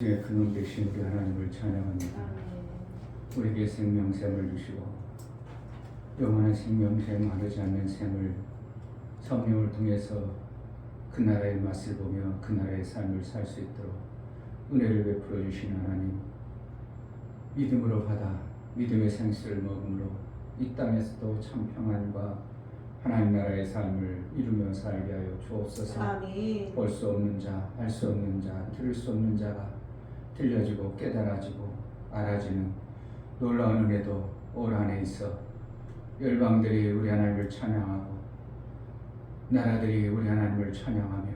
근원 되신 우리 하나님을 찬양합니다. 우리에게 생명샘을 주시고 영원한 생명샘 마르지 않는 샘을 성령을 통해서 그 나라의 맛을 보며 그 나라의 삶을 살 수 있도록 은혜를 베풀어 주신 하나님, 믿음으로 받아 믿음의 생수를 먹음으로 이 땅에서도 참 평안과 하나님 나라의 삶을 이루며 살게 하여 주옵소서. 아멘. 볼 수 없는 자, 알 수 없는 자, 들을 수 없는 자가 들려지고 깨달아지고 알아지는 놀라운 은혜도 올 안에 있어 열방들이 우리 하나님을 찬양하고 나라들이 우리 하나님을 찬양하며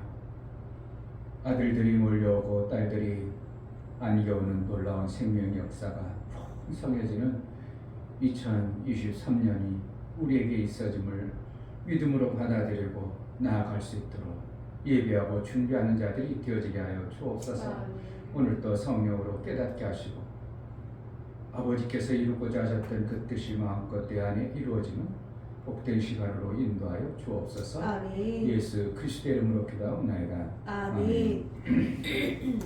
아들들이 몰려오고 딸들이 안겨오는 놀라운 생명의 역사가 풍성해지는 2023년이 우리에게 있어짐을 믿음으로 받아들이고 나아갈 수 있도록 예배하고 준비하는 자들이 되어지게 하여 주옵소서. 오늘도 성령으로 깨닫게 하시고 아버지께서 이루고자 하셨던 그 뜻이 마음껏 내 안에 이루어지는 복된 시간으로 인도하여 주옵소서. 아멘. 예수 그리스도의 이름으로 기도하옵나이다. 아멘. 아멘.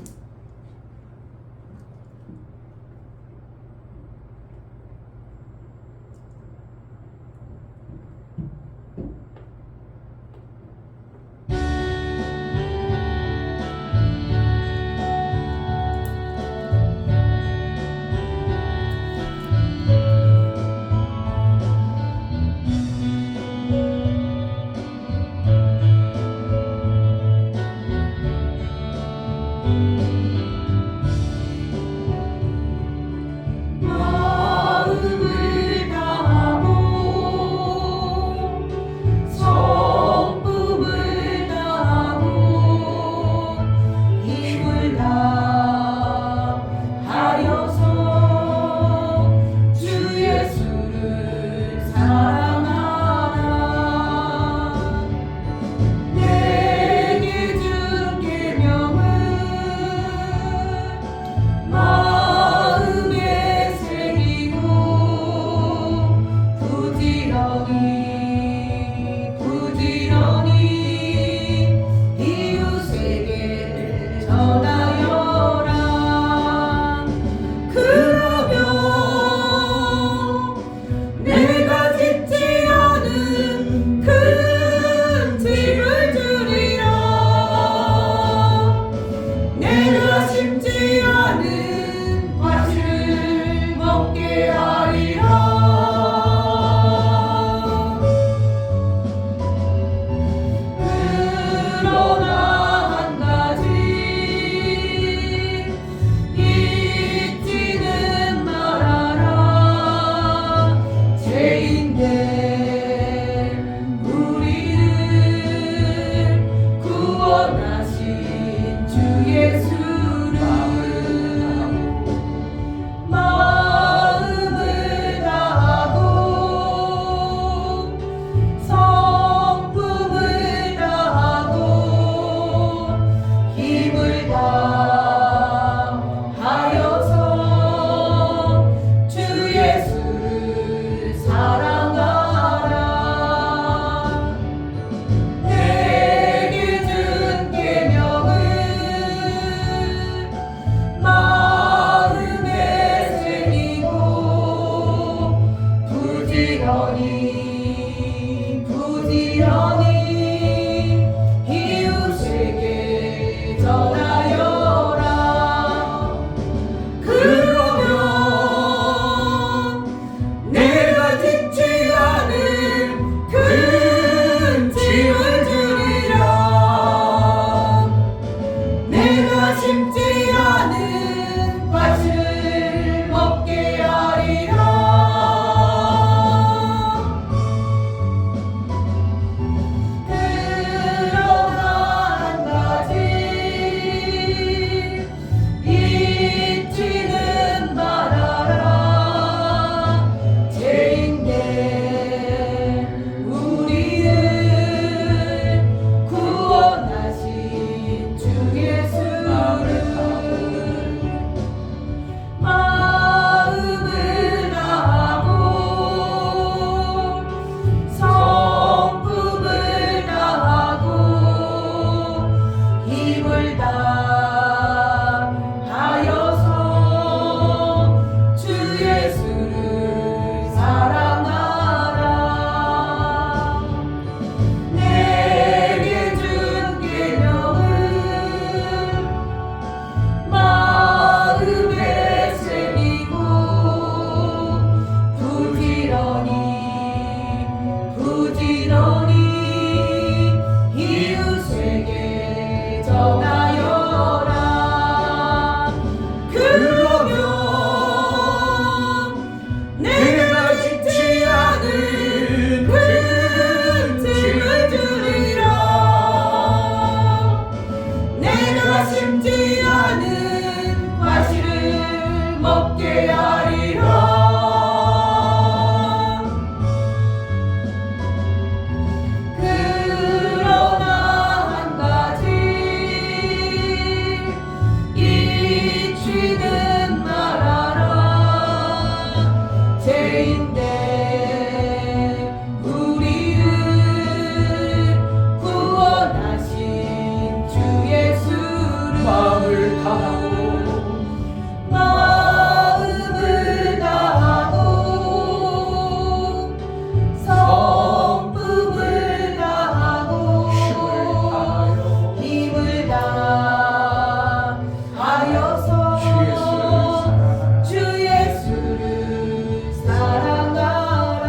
주 예수를 사랑하라.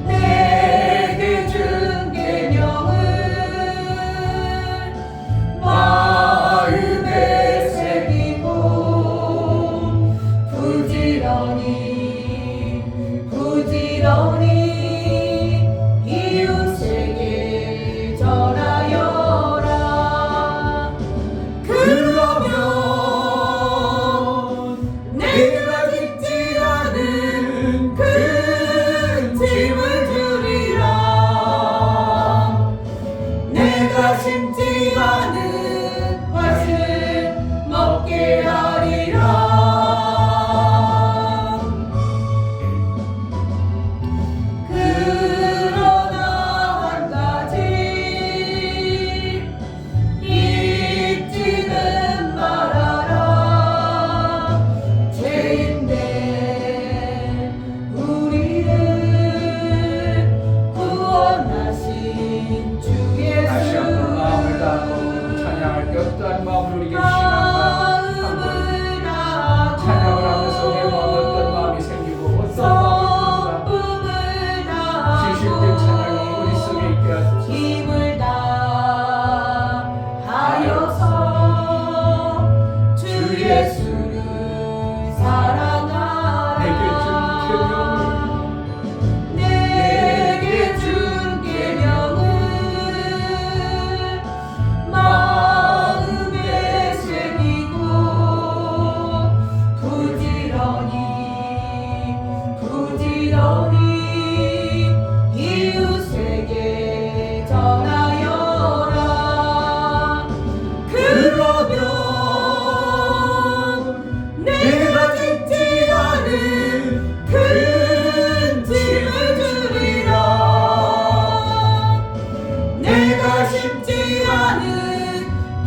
내게 준 계명을 마음에 새기고 부지런히 이웃에게 전하여라. 그러면 내가 짓지 않은 큰 짐을 주리라. 내가 심지 않은 밭을 먹게 하리라. 그러나 한 가지 잊지는 말아라. 죄인된 우리를 구원하신 주 다시 예수 한번 마음을 다하고 찬양할 때 어떠한 마음을 우리에게 주시는가 찬양을 하면서 내 마음에 어떤 마음이 생기고 어떤 마음이 드는가 진실된 찬양이 우리 속에 있게 하소서. 힘을 다하여서 주 예수를 사랑하라. 내게 준 계명을 마음에 새기고 부지런히 이웃에게 전하여라. 그러면 내가 짓지 않은 큰 짐을 주리라. 내가 심지 않은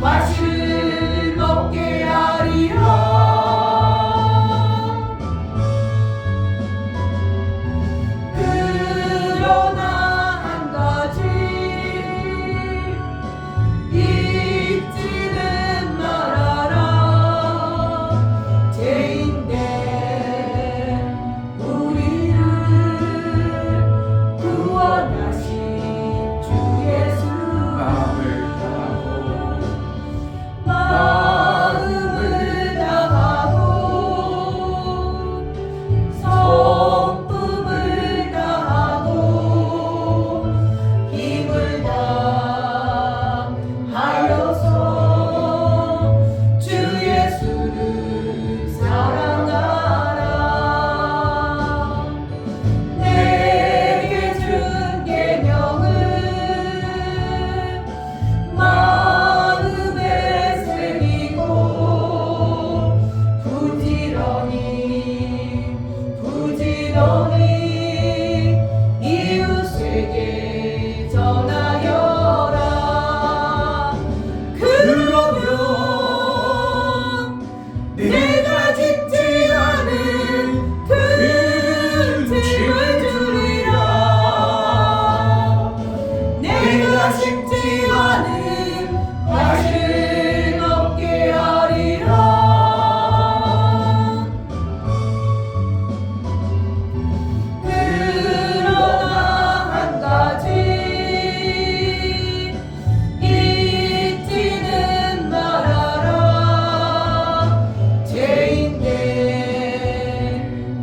밭을 먹게 하리라. 그러나 한 가지 잊지는 말아라. 죄인된 우리를 구원하신 주 예수 마음을 다하고 마음을 다하고 성품을 다하고 힘을 다하여서 주 예수를 사랑하라. 내게 준 계명을 마음에 새기고 부지런히 이웃에게 전하여라. 그러면 내가 짓지 않은 큰 짐을 주리라. 내가 심지 않은 밭을 먹게 하리라. 그러나 한 가지 잊지는 말아라. 죄인된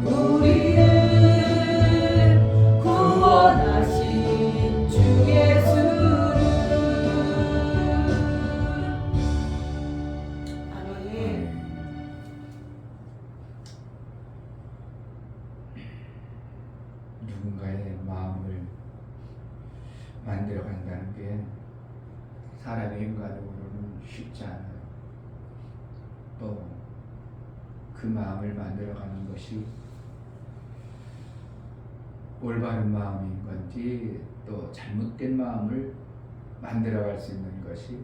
우리를 구원하신 주 예수를. 아멘. 누군가의 마음을 만들어 간다는 게 사람의 인간으로는 쉽지 않아요. 또 그 마음을 만들어 가는 것이 올바른 마음인 건지 또 잘못된 마음을 만들어갈 수 있는 것이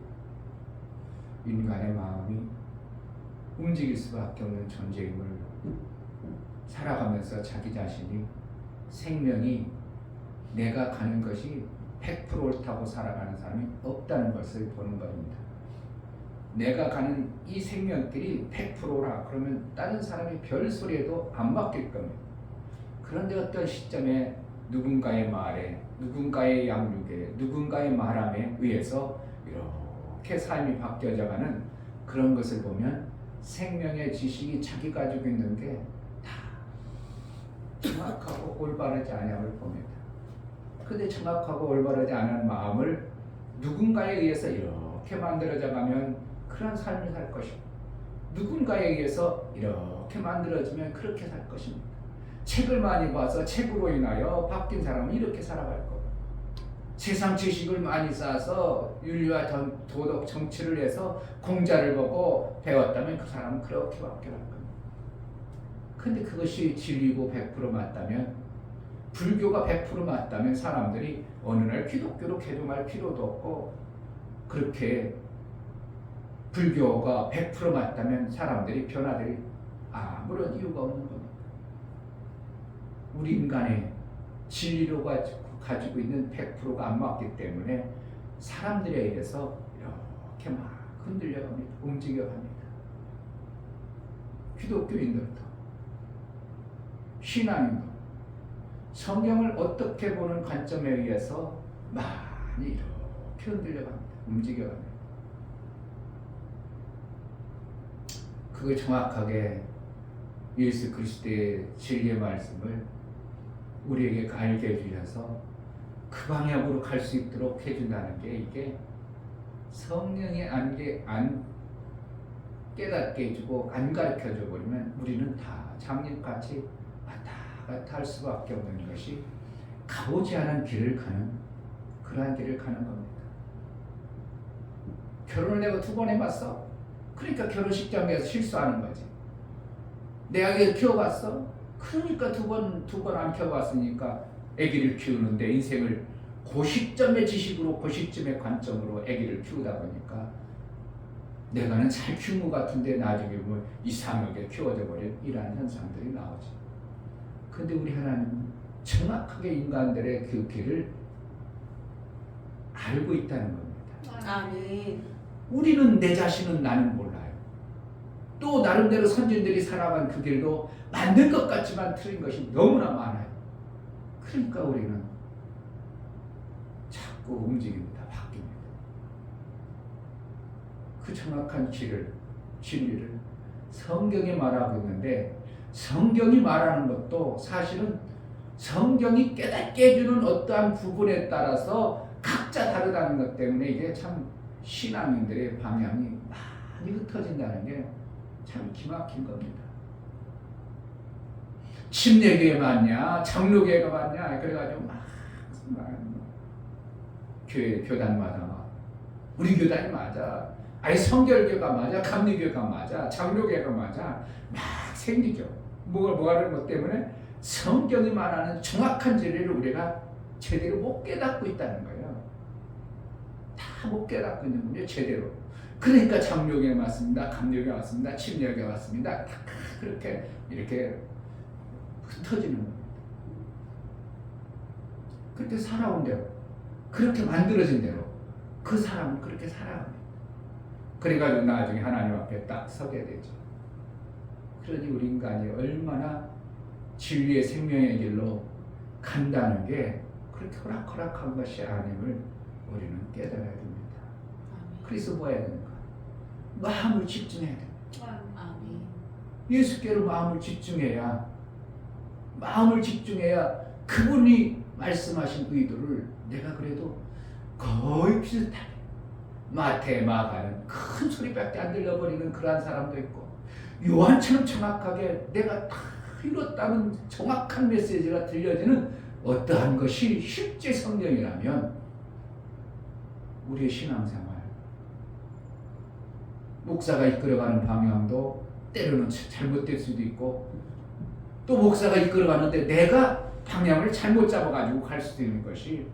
인간의 마음이 움직일 수밖에 없는 존재임을 살아가면서 자기 자신이 생명이 내가 가는 것이 100% 옳다고 살아가는 사람이 없다는 것을 보는 겁니다. 내가 가는 이 생명길이 100%라 그러면 다른 사람이 별 소리에도 안 맡길 겁니다. 그런데 어떤 시점에 누군가의 말에, 누군가의 양육에, 누군가의 말함에 의해서 이렇게 삶이 바뀌어져가는 그런 것을 보면 생명의 지식이 자기 가지고 있는 게 다 정확하고 올바르지 않음을 봅니다. 근데 정확하고 올바르지 않은 마음을 누군가에 의해서 이렇게 만들어져 가면 그런 삶을 살 것이고, 누군가에 의해서 이렇게 만들어지면 그렇게 살 것입니다. 책을 많이 봐서 책으로 인하여 바뀐 사람은 이렇게 살아갈 거고, 세상 지식을 많이 쌓아서 윤리와 도덕 정치를 해서 공자를 보고 배웠다면 그 사람은 그렇게 바뀌어갈 겁니다. 근데 그것이 진리고 100% 맞다면, 불교가 100% 맞다면 사람들이 어느 날 기독교로 개종할 필요도 없고, 그렇게 불교가 100% 맞다면 사람들이 변화될 아무런 이유가 없는 겁니다. 우리 인간의 진리로 가지고 있는 100%가 안 맞기 때문에 사람들에 의해서 이렇게 막 흔들려갑니다. 움직여갑니다. 기독교인들도, 신앙인도 성경을 어떻게 보는 관점에 의해서 많이 이렇게 흔들려갑니다. 움직여갑니다. 그걸 정확하게 예수 그리스도의 진리의 말씀을 우리에게 알게 해주셔서 그 방향으로 갈 수 있도록 해준다는 게, 이게 성령이 안 깨닫게 해주고 안 가르쳐줘 버리면 우리는 다 장님같이 왔다 갔다 할 수밖에 없는 것이, 가보지 않은 길을 가는 그러한 길을 가는 겁니다. 결혼을 내가 2번 해봤어? 그러니까 결혼식장에서 실수하는 거지. 내 아기를 키워봤어? 그러니까 두 번 안 키워봤으니까 아기를 키우는데 인생을 그 시점의 지식으로, 그 시점의 관점으로 아기를 키우다 보니까 내가는 잘 키운 것 같은데 나중에 뭐 이상하게 키워져 버린 이러한 현상들이 나오지. 근데 우리 하나님은 정확하게 인간들의 그 길을 알고 있다는 겁니다. 아멘. 우리는, 내 자신은 나는 몰라요. 또 나름대로 선진들이 살아간 그 길도 맞는 것 같지만 틀린 것이 너무나 많아요. 그러니까 우리는 자꾸 움직입니다. 바뀝니다. 그 정확한 진리를 성경이 말하고 있는데, 성경이 말하는 것도 사실은 성경이 깨닫게 해주는 어떠한 부분에 따라서 각자 다르다는 것 때문에 이게 참 신앙인들의 방향이 많이 흩어진다는 게 참 기막힌 겁니다. 침례교회 맞냐, 장로교회가 맞냐, 그래가지고 막 교단마다 막 우리 교단이 맞아, 아니 성결교가 맞아, 감리교가 맞아, 장로교가 맞아, 막 생기죠. 뭐라는 것 때문에 성경이 말하는 정확한 진리를 우리가 제대로 못 깨닫고 있다는 거예요. 다 못 깨닫고 있는 거예요, 제대로. 그러니까 장로교에 맞습니다, 감리교에 맞습니다, 침례교에 맞습니다, 그렇게 이렇게 흩어지는 겁니다. 그렇게 살아온 대로, 그렇게 만들어진 대로 그 사람은 그렇게 살아갑니다. 그래가지고 나중에 하나님 앞에 딱 서게 되죠. 그러니 우리 인간이 얼마나 진리의 생명의 길로 간다는 게 그렇게 호락호락한 것이 아님을 우리는 깨달아야 됩니다. 그래서 뭐 해야 됩니까? 마음을 집중해야 됩니다. 아멘. 예수께로 마음을 집중해야 그분이 말씀하신 의도를 내가 그래도 거의 비슷하게, 마태, 마가는 큰 소리밖에 안 들려버리는 그러한 사람도 있고, 요한처럼 정확하게 내가 다 이뤘다는 정확한 메시지가 들려지는 어떠한 것이 실제 성경이라면 우리의 신앙생활, 목사가 이끌어가는 방향도 때로는 잘못될 수도 있고, 또 목사가 이끌어가는데 내가 방향을 잘못 잡아가지고 갈 수도 있는 것이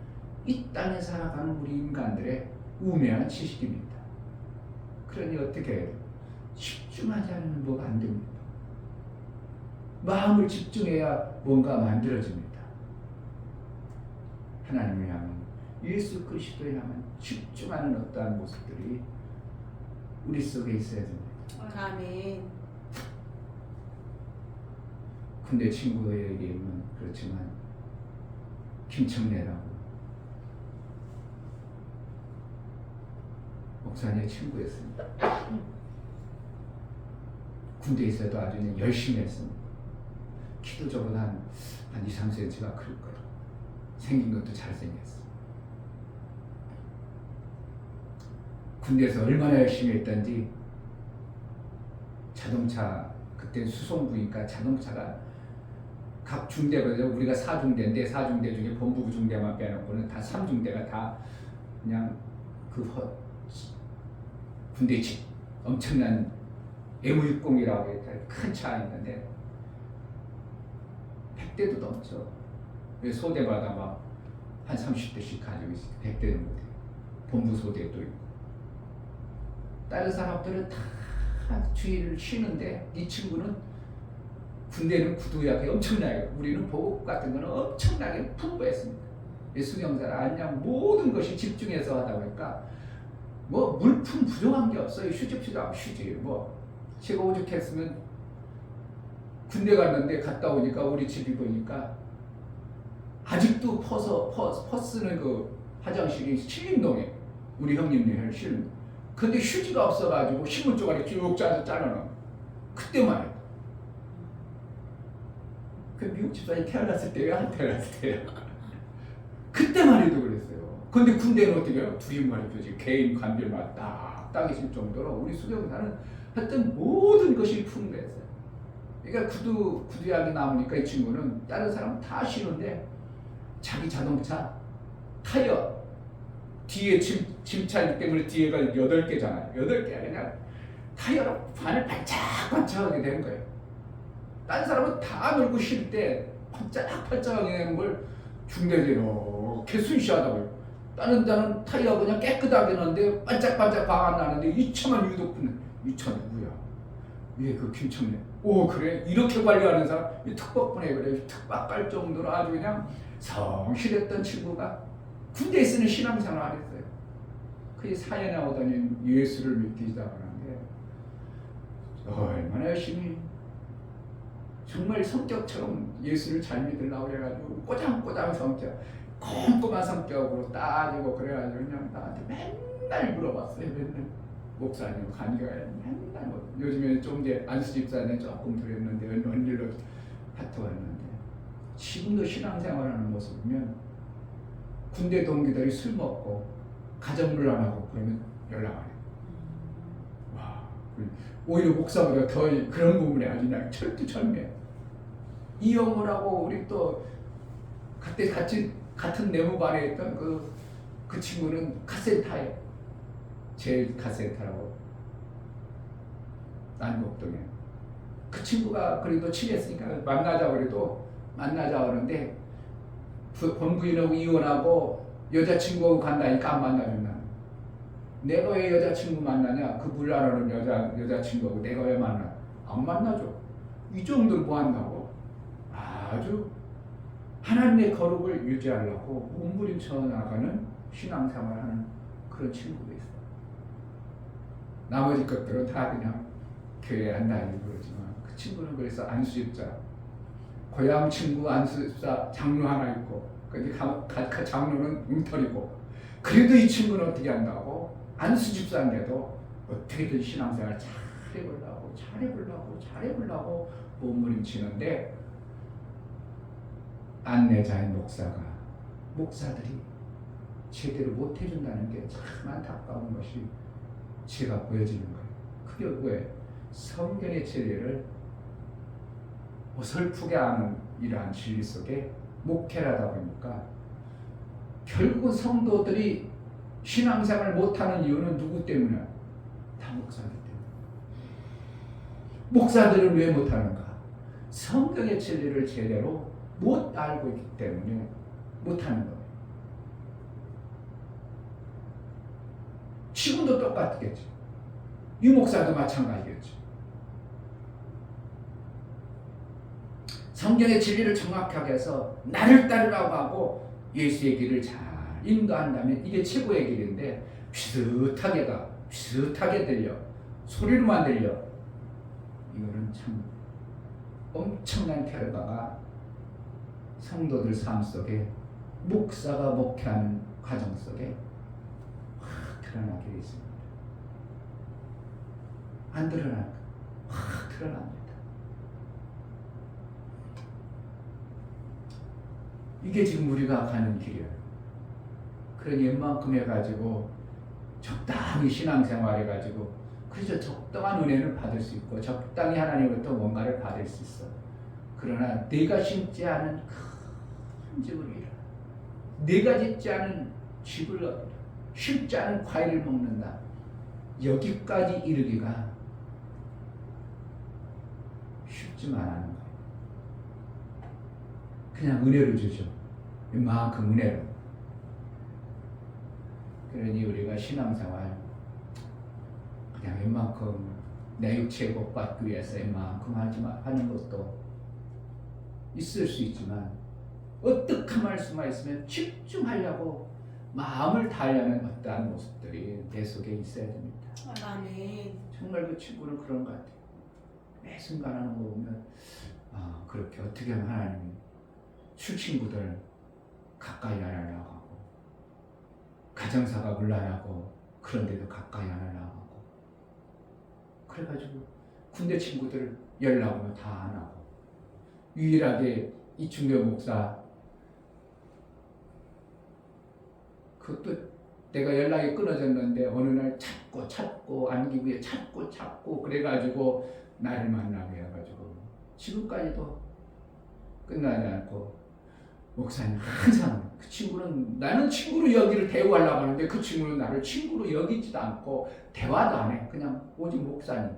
이 땅에 살아가는 우리 인간들의 우매한 지식입니다. 그러니 어떻게 해요? 집중하지 않으면 뭐가 안 됩니다. 마음을 집중해야 뭔가 만들어집니다. 하나님을 향한, 예수 그리스도에 향한 집중하는 어떠한 모습들이 우리 속에 있어야 됩니다. 아멘. 군대 친구에게는 그렇지만 김청래라고 목사님의 친구였습니다. 군대에 있어도 아주 그냥 열심히 했습니다. 키도 저보다 한 2, 3cm가 클 거예요. 생긴 것도 잘생겼어. 군대에서 얼마나 열심히 했던지 자동차 그때 수송부니까 자동차가 각 중대가 우리가 4중대인데 4중대 중에 본부부 중대만 빼놓고는 다 3중대가 다 그냥 군대 집 엄청난 M60이라고 큰 차 있는데 100대도 넘죠. 소대마다 막 한 30대씩 가지고 있어요. 100대 정도 돼요. 본부 소대도 있고. 다른 사람들은 다 주의를 쉬는데 이 친구는 군대는 구두약이 엄청나게 우리는 보급 같은 거는 엄청나게 풍부했습니다. 수경사는 그냥 모든 것이 집중해서 하다 보니까 뭐 물품 부족한 게 없어요. 휴직도 안 휴지. 뭐 제가 오죽했으면 군대 갔는데 갔다 오니까 우리 집이 보니까 아직도 퍼스는 그 화장실이 신림동에 우리 형님네 실은. 근데 휴지가 없어가지고 신문 쪼가리 쭉 짜서 잘라놔. 그때만 해도. 그 미국 집사님 태어났을 때요? 안 태어났을 때요? 그때만 해도 그랬어요. 근데 군대는 어떻게 해요? 둘이 말이죠. 개인 관별만 딱 있을 정도로 우리 수경사는 하여튼 모든 것이 풍부했어요. 그러니까 구두약이 나오니까 이 친구는 다른 사람 다 쉬는데 자기 자동차 타이어 뒤에 짐차이기 때문에 뒤에가 8개잖아요. 8개가 그냥 타이어로 반을 반짝반짝하게 되는 거예요. 다른 사람은 다 놀고 쉴 때 반짝반짝하게 되는 걸 중대들이 이렇게 순시하다고요. 다른 타이어가 그냥 깨끗하게 나는데 반짝반짝 안 나는데 이 차만 유독 붙는. 이 차 누구야? 왜 그 김청래? 오 그래? 이렇게 관리하는 사람? 이 특박분에 그래. 특박 갈 정도로 아주 그냥 성실했던 친구가 군대에 쓰는 신앙생활을 했어요. 그 사회 나오더니 예수를 믿기 시작하는데 얼마나 열심히 정말 성격처럼 예수를 잘 믿으려고 그래가지고 꼬장꼬장 성격, 꼼꼼한 성격으로 따지고 그래가지고 그냥 나한테 맨날 물어봤어요. 맨날 목사님 관계가 맨날 뭐 요즘에 좀 이제 안수 집사는 조금 그랬는데 언일로 다투었는데 지금도 신앙생활하는 모습 보면 군대 동기들이 술 먹고 가정을 안 하고 그러면 연락 안 해요. 와, 오히려 목사보다 더 그런 부분에 아주 그냥 철두철미해. 이영호라고 우리 또 그때 같은 내무반에 있던 그 친구는 카센터에 제일 카센터라고 난곡동에 그 친구가 그래도 친했으니까 만나자 그래도 만나자 그러는데 본부인하고 이혼하고 여자친구하고 간다니까 안 만나준다. 내가 왜 여자친구 만나냐? 그 물나라는 여자친구하고 내가 왜 만나? 안 만나줘. 이 정도를 뭐 한다고? 아주 하나님의 거룩을 유지하려고 몸부림쳐 나가는 신앙생활하는 그런 친구도 있어. 나머지 것들은 다 그냥 교회 한다니 그러지만 그 친구는 그래서 안수집사 고향 친구 안수집사 장로 하나 있고 근데 그 장로는 웅털이고 그래도 이 친구는 어떻게 한다고 안수집사인데도 어떻게든 신앙생활 잘해보려고 몸부림치는데 안내자인 목사들이 제대로 못해준다는 게 참 안타까운 것이 제가 보여지는 거예요. 그게 왜 성경의 진리를 어설프게 아는 이러한 진리 속에 목회를 하다 보니까 결국은 성도들이 신앙생활을 못하는 이유는 누구 때문이야? 다 목사들 때문에. 목사들은 왜 못하는가? 성경의 진리를 제대로 못 알고 있기 때문에 못하는 거예요. 지금도 똑같겠죠. 이 목사도 마찬가지겠죠. 성경의 진리를 정확하게 해서 나를 따르라고 하고 예수의 길을 잘 인도한다면 이게 최고의 길인데 비슷하게 들려. 소리로만 들려. 이거는 참 엄청난 결과가 성도들 삶 속에 목사가 목회하는 과정 속에 확 드러나게 되어 있습니다. 안 드러날까? 확 드러납니다. 이게 지금 우리가 가는 길이에요. 그러니 웬만큼 해가지고 적당히 신앙생활 해가지고 그래서 적당한 은혜는 받을 수 있고 적당히 하나님으로부터 뭔가를 받을 수 있어. 그러나 내가 심지 않은 큰 집을 이루라. 내가 짓지 않은 집을 얻으라. 심지 않은 과일을 먹는다. 여기까지 이르기가 쉽지만 않은 거예요. 그냥 은혜로 주죠. 이만큼 은혜로. 그러니 우리가 신앙생활 그냥 웬만큼 내 육체의 복 받기 위해서 웬만큼 하는 것도 있을 수 있지만 어떻게 할 수만 있으면 집중하려고 마음을 다하려는 어떠한 모습들이 내 속에 있어야 됩니다. 아멘. 정말 그 친구는 그런 것 같아요. 매 순간 하는 거 보면 그렇게 어떻게 하면 하나님이 술친구들 가까이 하려고 하고 가정사가 곤란하고 그런데도 가까이 하려고 하고 그래가지고 군대 친구들 연락 오면 다 안 하고 유일하게 이충교 목사 그것도 내가 연락이 끊어졌는데 어느 날 찾고 안기 위해 찾고 그래가지고 나를 만나게 해가지고 지금까지도 끝나지 않고 목사님 항상 그 친구는 나는 친구로 여기를 대우하려고 하는데 그 친구는 나를 친구로 여기지도 않고 대화도 안 해. 그냥 오직 목사님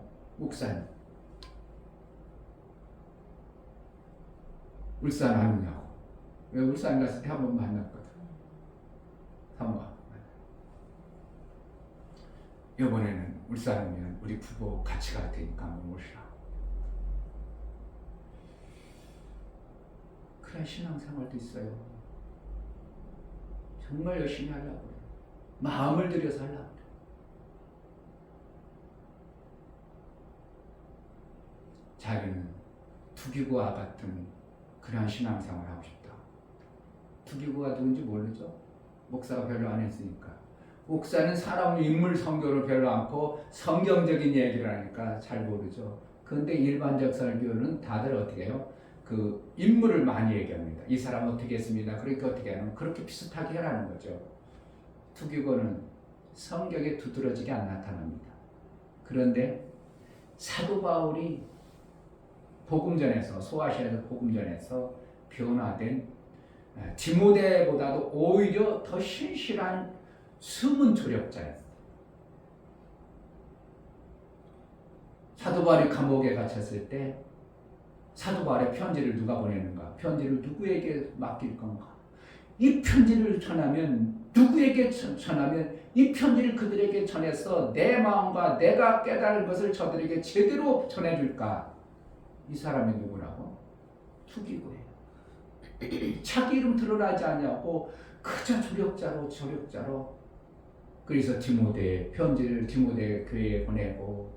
울산 안 오냐고. 왜 울산 갔을 때 한 번 만났거든. 사모가 이번에는 울산 오면 우리 부부 같이 갈 테니까 한번 오시라. 그런 신앙생활도 있어요. 정말 열심히 하려고 그래요. 마음을 들여서 하려고 그래요. 자기는 투기구와 같은 그러한 신앙생활을 하고 싶다. 투기구가 누군지 모르죠? 목사가 별로 안 했으니까. 목사는 사람 인물 성교를 별로 않고 성경적인 얘기를 하니까 잘 모르죠. 그런데 일반적 설교는 다들 어떻게 해요? 그 인물을 많이 얘기합니다. 이 사람 어떻게 했습니다. 그러니까 어떻게 하는 그렇게 비슷하게 해라는 거죠. 투기고는 성경에 두드러지게 안 나타납니다. 그런데 사도 바울이 복음전에서 소아시아에서 복음전에서 변화된 디모데보다도 오히려 더 신실한 숨은 조력자였어요. 사도 바울이 감옥에 갇혔을 때 사도 바울의 편지를 누가 보내는가? 편지를 누구에게 맡길 건가? 이 편지를 전하면 누구에게 전하면 이 편지를 그들에게 전해서 내 마음과 내가 깨달은 것을 저들에게 제대로 전해줄까? 이 사람이 누구라고? 투기고예요. 자기 이름 드러나지 않냐고 그저 조력자로 그래서 디모데 편지를 디모데 교회에 보내고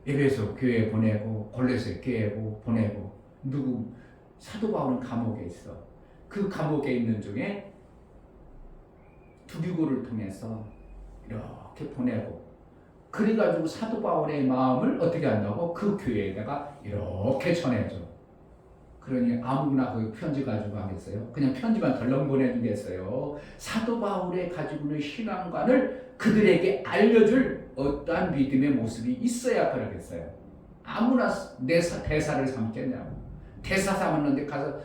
에베소 교회에 보내고 골로새 교회에 보내고 누구 사도 바울은 감옥에 있어. 그 감옥에 있는 중에 투기고를 통해서 이렇게 보내고 그래가지고 사도 바울의 마음을 어떻게 한다고? 그 교회에다가 이렇게 전해줘. 그러니 아무나 그 편지 가지고 하겠어요? 그냥 편지만 덜렁 보내주겠어요? 사도 바울의 가지고 있는 신앙관을 그들에게 알려줄 어떠한 믿음의 모습이 있어야 그러겠어요? 아무나 내 대사를 삼겠냐고. 대사 삼았는데 가서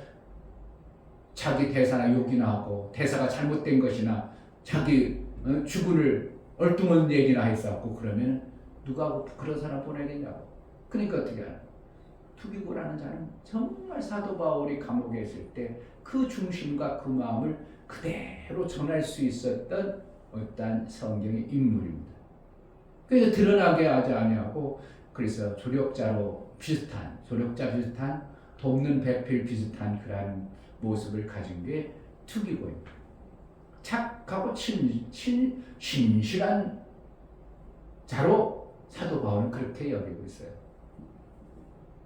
자기 대사나 욕이나 하고 대사가 잘못된 것이나 자기 주군을 얽뚱한 얘기나 했었고 그러면 누가 그런 사람 보내겠냐고. 그러니까 어떻게 하나? 투기고라는 자는 정말 사도 바울이 감옥에 있을 때 그 중심과 그 마음을 그대로 전할 수 있었던 어떠한 성경의 인물입니다. 그래서 드러나게 하지 아니하고 그래서 조력자 비슷한 돕는 배필 비슷한 그러한 모습을 가진 게 투기고입니다. 착하고 신실한 자로 사도 바울은 그렇게 여기고 있어요.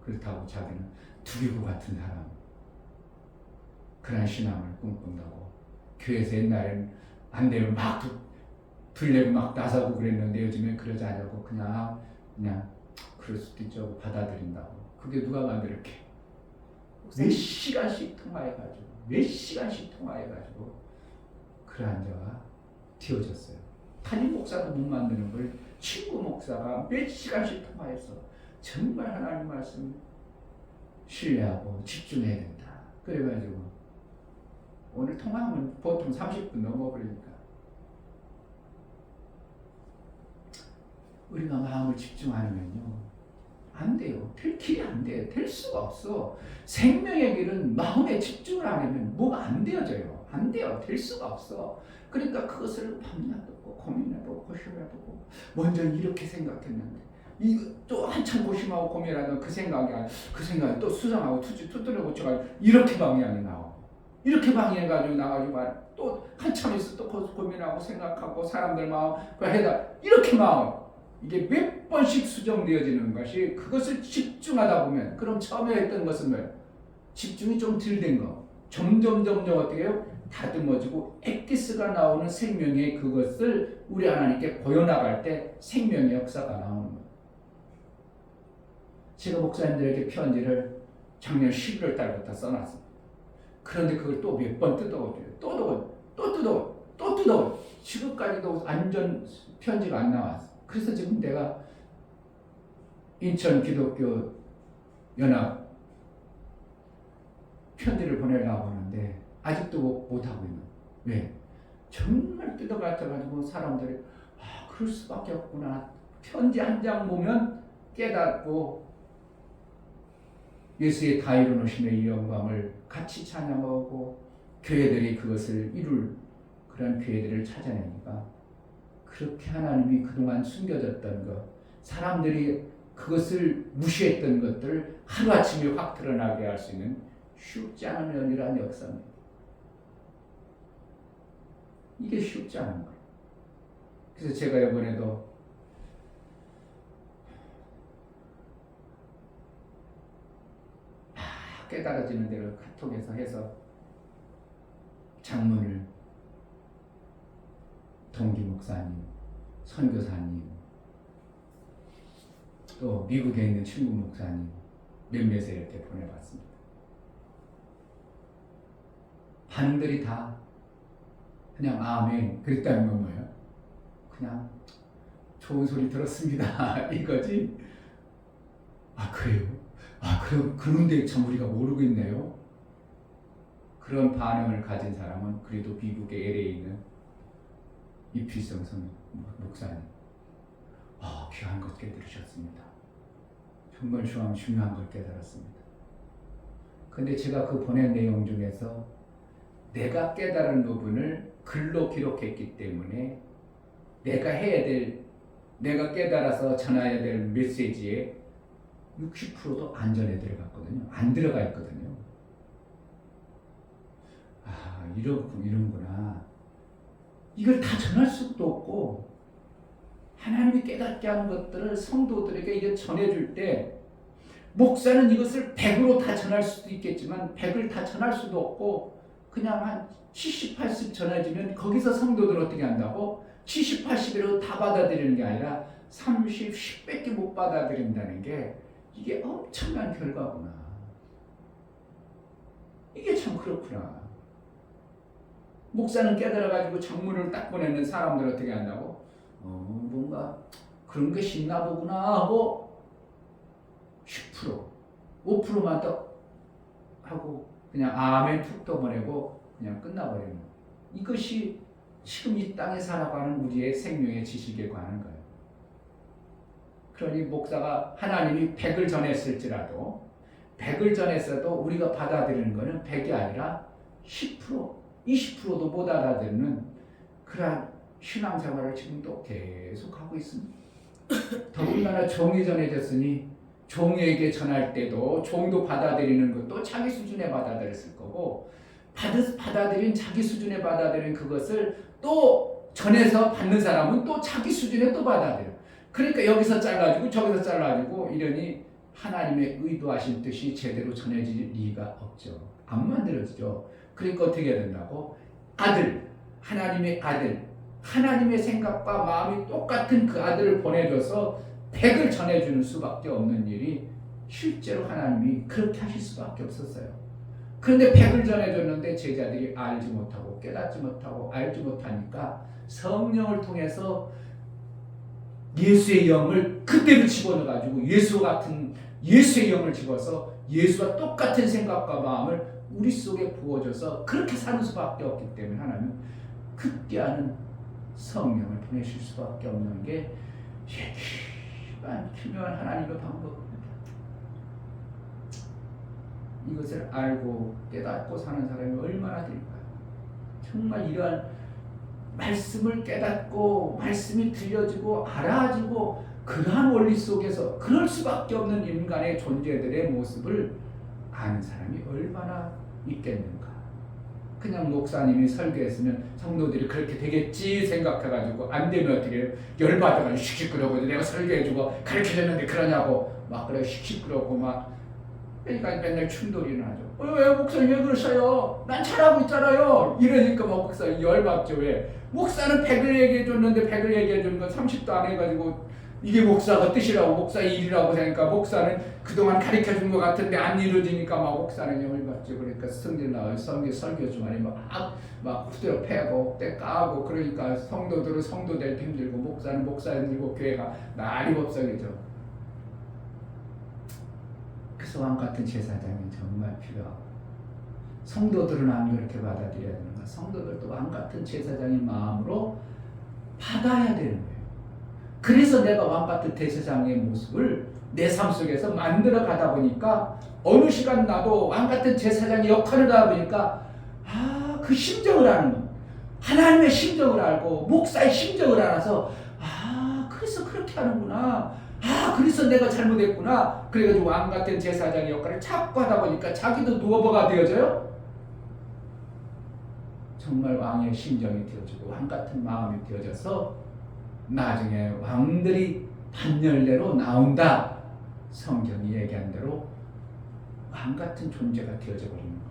그렇다고 자기는 두기고 같은 사람, 그런 신앙을 꿈꾼다고. 교회에서 옛날엔 안 되면 막 불내고 막 나서고 그랬는데 요즘엔 그러지 않냐고 그냥 그럴 수도 있죠. 받아들인다고. 그게 누가 만들었게? 몇 시간씩 통화해가지고 그러한 자가 되어졌어요. 담임 목사도 못 만드는 걸 친구 목사가 몇 시간씩 통화해서 정말 하나님 말씀 신뢰하고 집중해야 된다. 그래가지고 오늘 통화하면 보통 30분 넘어버리니까 우리가 마음을 집중하면요 안 돼요. 될 길이 안 돼요. 될 수가 없어. 생명의 길은 마음에 집중을 안 하면 뭐가 안 되어져요. 안 돼요. 될 수가 없어. 그러니까 그것을 밤낮듣고 고민해보고 고심해보고 먼저 이렇게 생각했는데 이거 또 한참 고심하고 고민하던 그 생각이 또 수정하고 투뚜려 고쳐가지고 이렇게 방향이 나오고 이렇게 방향해가지고 나가지고 또 한참 있어 또 고민하고 생각하고 사람들 마음 해다 이렇게 마음 이게 몇 번씩 수정되어지는 것이 그것을 집중하다 보면 그럼 처음에 했던 것은 뭐예요? 집중이 좀 덜 된 거 점점 어떻게 해요? 다듬어지고 엑기스가 나오는 생명의 그것을 우리 하나님께 보여나갈 때 생명의 역사가 나오는 거예요. 제가 목사님들에게 편지를 작년 11월 달부터 써놨어요. 그런데 그걸 또 몇 번 뜯어오죠. 또 뜯어. 지금까지도 완전 편지가 안 나왔어. 그래서 지금 내가 인천 기독교 연합 편지를 보내려고 하는데 아직도 못하고 있는. 왜? 정말 뜯어가지고 사람들이 그럴 수밖에 없구나. 편지 한 장 보면 깨닫고 예수의 다 이루노심의 이 영광을 같이 찬양하고 교회들이 그것을 이룰 그런 교회들을 찾아내니까 그렇게 하나님이 그동안 숨겨졌던 것, 사람들이 그것을 무시했던 것들을 하루아침에 확 드러나게 할 수 있는 쉽지 않은 연이란 역사입니다. 이게 쉽지 않은 거예요. 그래서 제가 이번에도 깨달아지는 대로 카톡에서 해서 장문을 동기 목사님, 선교사님, 또 미국에 있는 친구 목사님 몇몇에 이렇게 보내봤습니다. 반응들이 다 그냥 아멘 그랬다는 건 뭐예요? 그냥 좋은 소리 들었습니다 이거지. 그래요? 그런데 참 우리가 모르고 있네요. 그런 반응을 가진 사람은 그래도 미국의 LA에 있는 이필성 목사님. 귀한 것 깨달으셨습니다. 정말 중요한 걸 깨달았습니다. 근데 제가 그 보낸 내용 중에서 내가 깨달은 부분을 글로 기록했기 때문에 내가 깨달아서 전해야 될 메시지에 60%도 안 전해 들어갔거든요. 안 들어가 있거든요. 이런구나. 이걸 다 전할 수도 없고 하나님이 깨닫게 하는 것들을 성도들에게 이게 전해줄 때 목사는 이것을 100으로 다 전할 수도 있겠지만 100을 다 전할 수도 없고 그냥 한 70, 80 전해지면 거기서 성도들은 어떻게 한다고? 70, 80으로 다 받아들이는 게 아니라 30, 10밖에 못 받아들인다는 게 이게 엄청난 결과구나. 이게 참 그렇구나. 목사는 깨달아가지고 장문을 딱 보내는 사람들 어떻게 한다고? 뭔가 그런 게 있나 보구나 하고 10%, 5%만 더 하고 그냥 아멘 툭 떠보내고 그냥 끝나버리는 거예요. 이것이 지금 이 땅에 살아가는 우리의 생명의 지식에 관한 거예요. 그러니 목사가 하나님이 100을 전했을지라도 100을 전했어도 우리가 받아들이는 것은 100이 아니라 10%, 20%도 못 알아듣는 그러한 신앙생활을 지금도 계속하고 있습니다. 더군다나 종이 전해졌으니 종에게 전할 때도 종도 받아들이는 것도 자기 수준에 받아들였을 거고 받아들인 자기 수준에 받아들인 그것을 또 전해서 받는 사람은 또 자기 수준에 또 받아들여. 그러니까 여기서 잘라주고 저기서 잘라주고 이러니 하나님의 의도하신 뜻이 제대로 전해질 리가 없죠. 안 만들어지죠. 그러니까 어떻게 해야 된다고? 아들, 하나님의 아들, 하나님의 생각과 마음이 똑같은 그 아들을 보내줘서 백을 전해주는 수밖에 없는 일이 실제로 하나님이 그렇게 하실 수밖에 없었어요. 그런데 백을 전해줬는데 제자들이 알지 못하고 깨닫지 못하고 알지 못하니까 성령을 통해서 예수의 영을 그대로 집어넣어가지고 예수 같은 예수의 영을 집어서 예수와 똑같은 생각과 마음을 우리 속에 부어줘서 그렇게 사는 수밖에 없기 때문에 하나님은 극대하는 성령을 보내실 수밖에 없는 게 기묘한 하나님의 방법입니다. 이것을 알고 깨닫고 사는 사람이 얼마나 될까요? 정말 이러한 말씀을 깨닫고 말씀이 들려지고 알아지고 그러한 원리 속에서 그럴 수밖에 없는 인간의 존재들의 모습을 아는 사람이 얼마나 있겠는가. 그냥 목사님이 설교했으면 성도들이 그렇게 되겠지 생각해가지고 안 되면 어떻게 해요? 열받아가지고 씩씩거리고 내가 설교해주고 가르쳐줬는데 그러냐고 막 그래 씩씩거리고 막 그러니까 맨날 충돌이 나죠. 왜 목사님 왜 그러셔요? 난 잘하고 있잖아요. 이러니까 막 목사님 열받죠. 왜? 목사는 100을 얘기해줬는데 100을 얘기해주는 건 30도 안 해가지고 이게 목사가 뜻이라고 목사의 일이라고 하니까 목사는 그동안 가르쳐준 것 같은데 안 이루어지니까 막 목사는 열받죠. 그러니까 성질 나와요. 설교 중간에 막 후드려 패고 때 까고 그러니까 성도들은 성도될 때 힘들고 목사는 목사 힘들고 교회가 날이 법석이죠. 그래서 왕같은 제사장이 정말 필요하고 성도들은 안 그렇게 받아들여야 되는가. 성도들도 왕같은 제사장의 마음으로 받아야 되는 거예요. 그래서 내가 왕같은 제사장의 모습을 내 삶 속에서 만들어 가다 보니까 어느 시간 나도 왕같은 제사장의 역할을 하다 보니까 그 심정을 아는 거. 하나님의 심정을 알고 목사의 심정을 알아서 그래서 그렇게 하는구나. 그래서 내가 잘못했구나. 그래가지고 왕같은 제사장의 역할을 자꾸 하다 보니까 자기도 누워버가 되어져요. 정말 왕의 심정이 되어지고 왕같은 마음이 되어져서 나중에 왕들이 반열대로 나온다. 성경이 얘기한 대로 왕같은 존재가 되어져 버리는 거예요.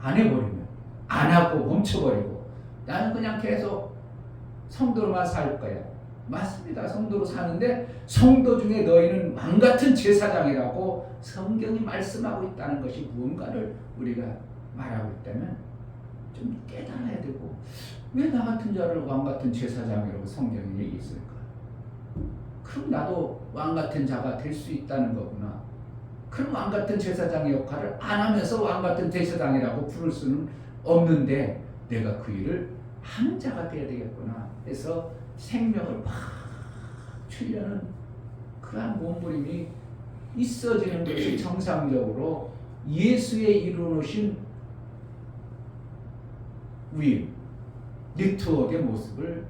안 해버리면 안 하고 멈춰버리고 나는 그냥 계속 성도로만 살 거야. 맞습니다. 성도로 사는데 성도 중에 너희는 왕같은 제사장이라고 성경이 말씀하고 있다는 것이 무언가를 우리가 말하고 있다면 좀 깨달아야 되고 왜 나 같은 자를 왕같은 제사장이라고 성경이 얘기했을까? 그럼 나도 왕같은 자가 될 수 있다는 거구나. 그럼 왕같은 제사장의 역할을 안 하면서 왕같은 제사장이라고 부를 수는 없는데 내가 그 일을 하는 자가 돼야 되겠구나 해서 생명을 막 주려는 그러한 몸부림이 있어지는 것이 정상적으로 예수의 이루어놓으신 위임, 네트워크의 모습을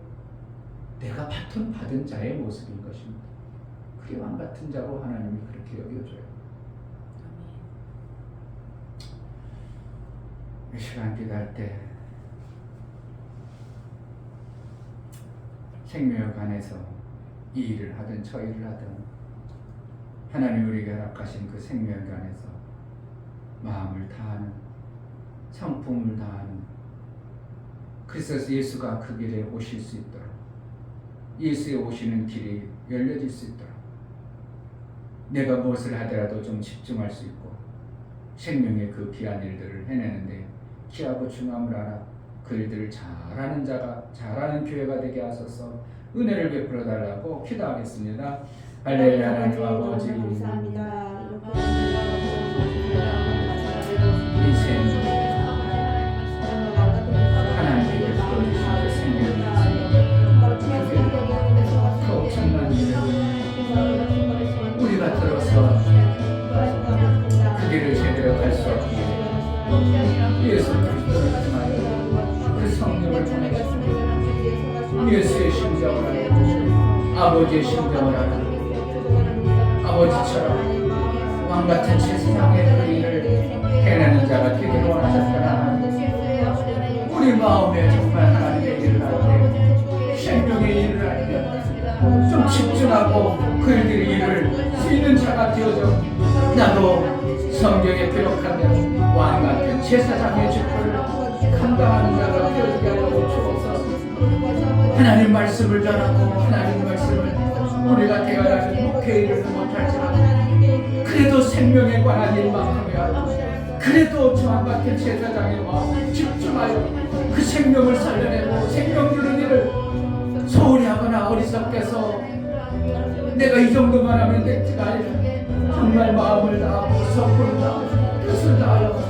내가 바톤 받은 자의 모습인 것입니다. 그게 왕같은 자로 하나님이 그렇게 여겨줘요. 이 시간 기도할 때 생명력 안에서 이 일을 하든 저 일을 하든 하나님 우리에게 허락하신 그 생명력 안에서 마음을 다하는 성품을 다하는 그래서 예수가 그 길에 오실 수 있도록 예수의 오시는 길이 열려질 수 있도록 내가 무엇을 하더라도 좀 집중할 수 있고 생명의 그 귀한 일들을 해내는데 귀하고 중함을 알아 그 일들을 잘하는 자가 잘하는 교회가 되게 하소서. 은혜를 베풀어 달라고 기도하겠습니다. 할렐루야. 하나님 아버지 감사합니다. 인생 하나님께 베풀어 주신 그 생명이 그 엄청난 일을 우리가 들어서 그 길을 제대로 갈 수 없기에 예수 그리스도를 통하여 그 성령을 보내셨습니다. 예수의 심정을 알고 아버지의 심정을 알고 아버지처럼 왕같은 제사장의 그 일을 해내는 자가 되기를 원하셨구나. 우리 마음에 정말 하나님의 일을 할 때 생명의 일을 할 때 좀 제사장의 직분을 감당하는 자가 되어지게 하여 주옵소서. 하나님 말씀을 전하고 하나님 말씀을 우리가 대하여 하는 목회일을 못할지라도 그래도 생명에 관한 일만 하며 그래도 저와 같은 제사장의 마음 집중하여 그 생명을 살려내고 생명 주는 일을 소홀히 하거나 어리석게서 내가 이 정도만 하면 될지가 아니라 정말 마음을 다하고 성품을 다하고 뜻을 다하여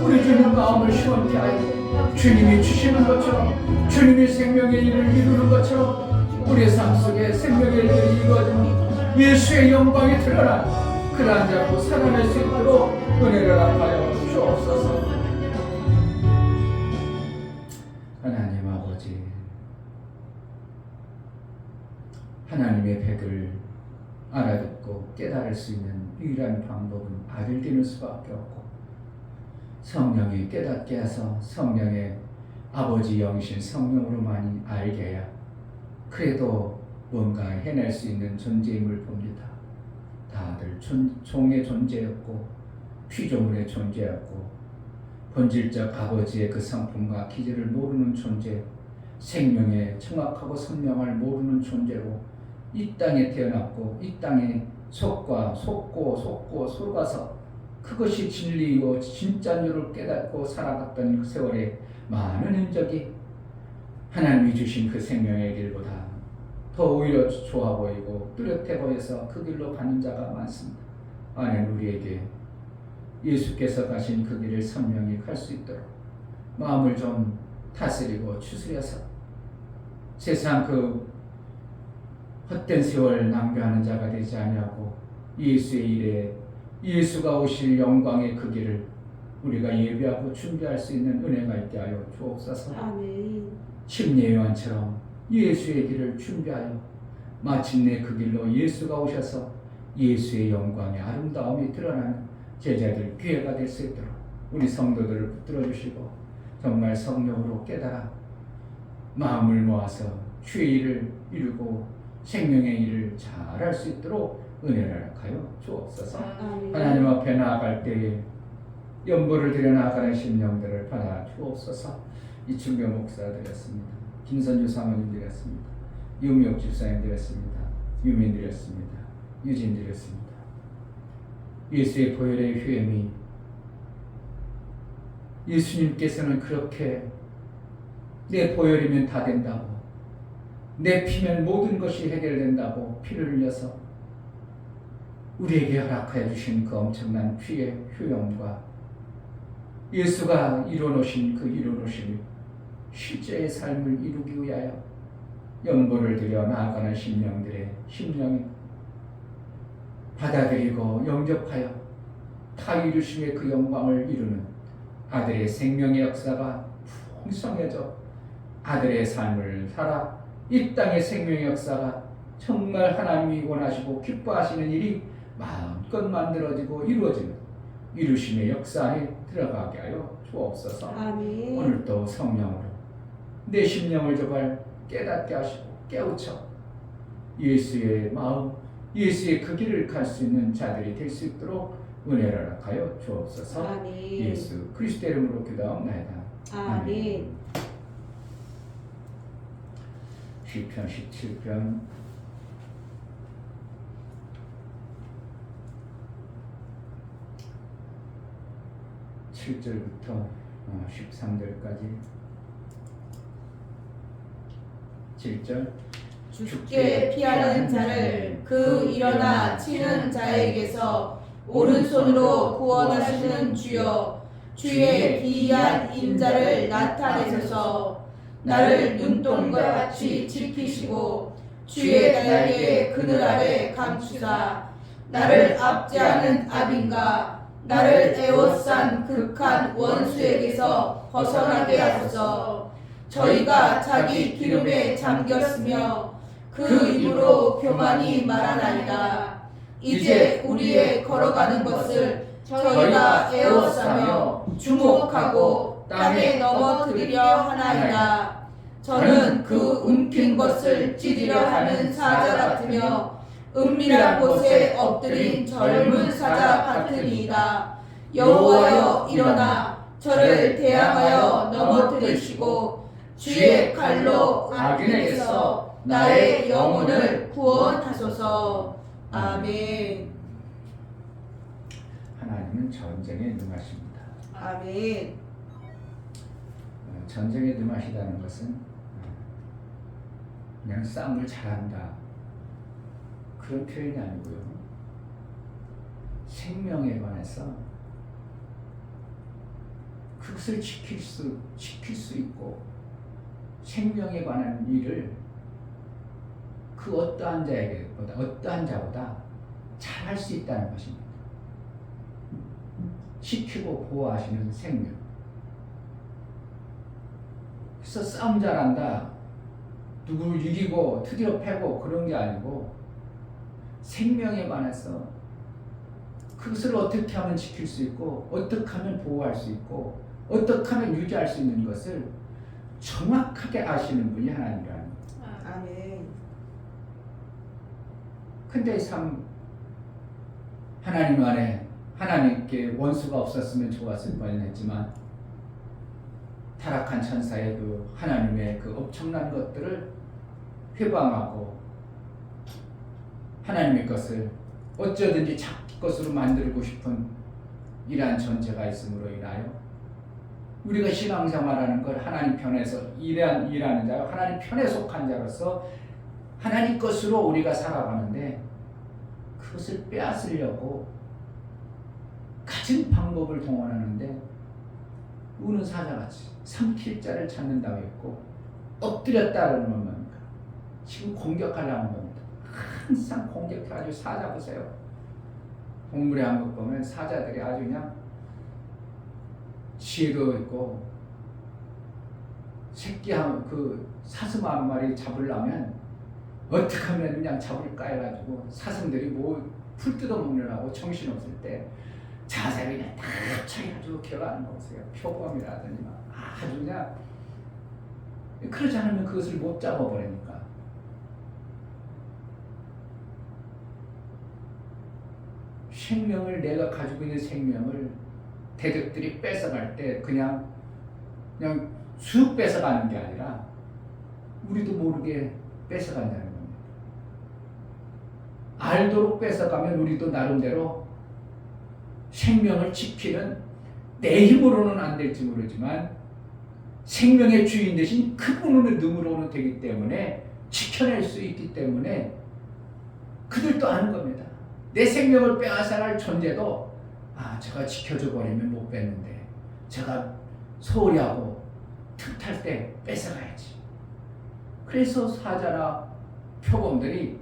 우리 주님 마음을 시원케 하여 주님이 주시는 것처럼 주님이 생명의 일을 이루는 것처럼 우리의 삶 속에 생명의 일들이 이루어지는 예수의 영광이 드러나 그러한 자로 살아낼 수 있도록 은혜를 합하여 주옵소서. 하나님 아버지, 하나님의 백을 알아듣고 깨달을 수 있는 유일한 방법은 아들 되는 수밖에 없고 성령이 깨닫게 해서 성령의 아버지 영이신 성령으로만이 알게 해야 그래도 뭔가 해낼 수 있는 존재임을 봅니다. 다들 종의 존재였고 피조물의 존재였고 본질적 아버지의 그 성품과 기질을 모르는 존재, 생명의 정확하고 선명을 모르는 존재로 이 땅에 태어났고 이 땅에 속아서 그것이 진리이고 진짜인 줄을 깨닫고 살아갔던 그 세월에 많은 흔적이 하나님이 주신 그 생명의 길보다 더 오히려 좋아 보이고 뚜렷해 보여서 그 길로 가는 자가 많습니다. 하나님 우리에게 예수께서 가신 그 길을 선명히 갈 수 있도록 마음을 좀 다스리고 추스려서 세상 그 헛된 세월 낭비하는 자가 되지 아니하고 예수의 일에 예수가 오실 영광의 그 길을 우리가 예비하고 준비할 수 있는 은혜가 있게 하여 주옵소서. 아멘. 침례 요한처럼 예수의 길을 준비하여 마침내 그 길로 예수가 오셔서 예수의 영광의 아름다움이 드러나는 제자들 기회가 될 수 있도록 우리 성도들을 붙들어 주시고 정말 성령으로 깨달아 마음을 모아서 주의 일을 이루고 생명의 일을 잘할 수 있도록 은혜를 하여 주옵소서. 하나님 앞에 나아갈 때에 연보를 드려 나아가는 심령들을 받아 주옵소서. 이충교 목사 드렸습니다. 김선주 사모님 드렸습니다. 유미옥 집사님 드렸습니다. 유민 드렸습니다. 유진 드렸습니다. 예수의 보혈의 휴엠이 예수님께서는 그렇게 내 보혈이면 다 된다고 내 피면 모든 것이 해결된다고 피를 흘려서 우리에게 허락하여 주신 그 엄청난 피의 효용과 예수가 이뤄놓으신 그 이뤄놓으신 실제의 삶을 이루기 위하여 연보를 드려 나아가는 심령들의 심령이 받아들이고 영접하여 다 이루심의 그 영광을 이루는 아들의 생명의 역사가 풍성해져 아들의 삶을 살아 이 땅의 생명의 역사가 정말 하나님이 원하시고 기뻐하시는 일이 마음껏 만들어지고 이루어지는 이루심의 역사 안에 들어가게 하여 주옵소서. 아멘. 오늘도 성령으로 내 심령을 제발 깨닫게 하시고 깨우쳐 예수의 마음 예수의 그 길을 갈 수 있는 자들이 될 수 있도록 은혜를 하여 주옵소서. 아멘. 예수 그리스도 이름으로 기도하옵나이다. 아멘. 시편 17편 7절부터 13절까지 7절 주께 피하는 자를 그 일어나 치는 자에게서 오른손으로 구원하시는 주여 주의 기이한 인자를 나타내소서. 나를 눈동과 같이 지키시고 주의 날개 그늘 아래 감추사 나를 압제하는 악인과 나를 애워싼 극한 원수에게서 벗어나게 하소서. 저희가 자기 기름에 잠겼으며 그 입으로 교만이 말하나이다. 이제 우리의 걸어가는 것을 저희가 애워싸며 주목하고 땅에 넘어뜨리려 하나이다. 저는 그 움킨 것을 찢으려 하는 사자 같으며 은밀한 곳에 엎드린 젊은 사자 같으니이다. 여호와여 일어나 저를 대항하여 넘어뜨리시고 주의 칼로 악인에게서 나의 영혼을 구원하소서. 아멘. 하나님은 전쟁에 능하십니다. 아멘. 전쟁에 능하시다는 것은 그냥 싸움을 잘한다 그런 표현이 아니고요. 생명에 관해서 그것을 지킬 수 있고 생명에 관한 일을 그 어떠한 자보다 잘할 수 있다는 것입니다. 지키고 보호하시는 생명. 그래서 싸움 잘한다, 누구를 이기고 드디어 패고 그런 게 아니고 생명에 관해서 그것을 어떻게 하면 지킬 수 있고 어떻게 하면 보호할 수 있고 어떻게 하면 유지할 수 있는 것을 정확하게 아시는 분이 하나님이라는 거예요. 아멘. 근데 참 하나님 안에 하나님께 원수가 없었으면 좋았을 뻔했지만 타락한 천사의 그 하나님의 그 엄청난 것들을 회방하고 하나님의 것을 어쩌든지 자기 것으로 만들고 싶은 이러한 전제가 있음으로 인하여 우리가 신앙생활하는 걸 하나님 편에서 일하는 자요, 하나님 편에 속한 자로서 하나님 것으로 우리가 살아가는데 그것을 빼앗으려고 가진 방법을 동원하는데 우는 사자같이 삼킬 자를 찾는다고 했고 엎드렸다는 뭡니까? 지금 공격하려는 겁니다. 항상 공격해가지고 사자 보세요. 동물의 한국 보면 사자들이 아주 그냥 지혜도 있고 그 사슴 한 마리 잡으려면 어떻게 하면 그냥 잡을까 해가지고 사슴들이 뭐 풀 뜯어먹느라고 정신없을 때 자세를 그냥 다 차려가지고 기어가는 거 보세요. 표범이라든지 아주 그냥 그러지 않으면 그것을 못 잡아버리니까. 생명을 내가 가지고 있는 생명을 대적들이 뺏어갈 때 그냥 쑥 뺏어가는 게 아니라 우리도 모르게 뺏어간다는 겁니다. 알도록 뺏어가면 우리도 나름대로 생명을 지키는 내 힘으로는 안 될지 모르지만 생명의 주인 대신 그분의 능으로는 되기 때문에 지켜낼 수 있기 때문에 그들도 아는 겁니다. 내 생명을 빼앗아갈 존재도 제가 지켜줘 버리면 못 뺏는데 제가 소홀히 하고 틈탈 때 뺏어가야지. 그래서 사자나 표범들이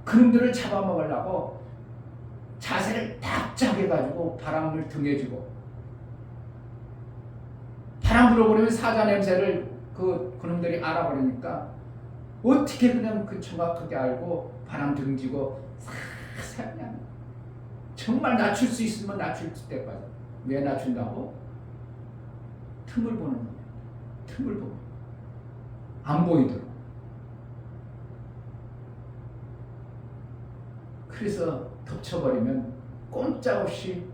그놈들을 잡아먹으려고 자세를 딱 잡아가지고 바람을 등에 주고 바람 불어버리면 사자 냄새를 그놈들이 알아버리니까 어떻게 그냥 그 정확하게 알고 바람 등지고 싹 그냥 정말 낮출 수 있으면 낮출 때까지. 왜 낮춘다고? 틈을 보는 겁니다. 틈을 보고 안 보이도록. 그래서 덮쳐버리면 꼼짝없이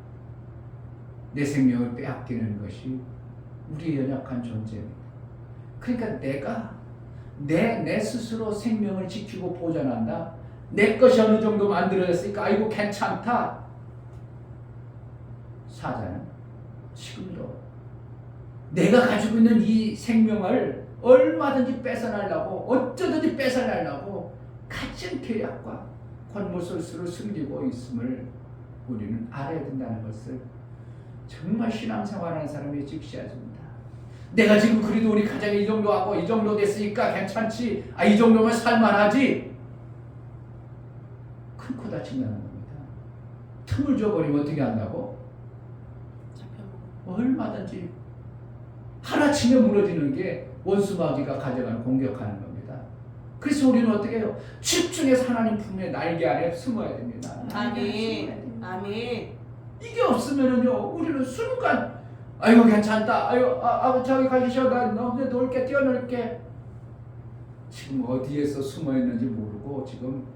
내 생명을 빼앗기는 것이 우리의 연약한 존재입니다. 그러니까 내가 내 스스로 생명을 지키고 보존한다. 내 것이 어느 정도 만들어졌으니까 아이고 괜찮다. 사자는 지금도 내가 가지고 있는 이 생명을 얼마든지 뺏어내려고 어쩌든지 뺏어내려고 가진 계략과 권모술수를 숨기고 있음을 우리는 알아야 된다는 것을 정말 신앙생활하는 사람이 직시해줍니다. 내가 지금 그래도 우리 가정이 이 정도 하고 이 정도 됐으니까 괜찮지. 이 정도면 살만하지. 큰 코 다친다는 겁니다. 틈을 줘버리면 어떻게 한다고? 얼마든지 하나치면 무너지는 게 원수마귀가 가져가는 공격하는 겁니다. 그래서 우리는 어떻게 해요? 집중해서 하나님 품에 날개 아래 숨어야 됩니다. 아멘. 아멘. 이게 없으면은요, 우리는 순간 아이고 괜찮다. 아이고 저기 가기 싫어. 나 너네 놀게 뛰어놀게. 지금 어디에서 숨어 있는지 모르고 지금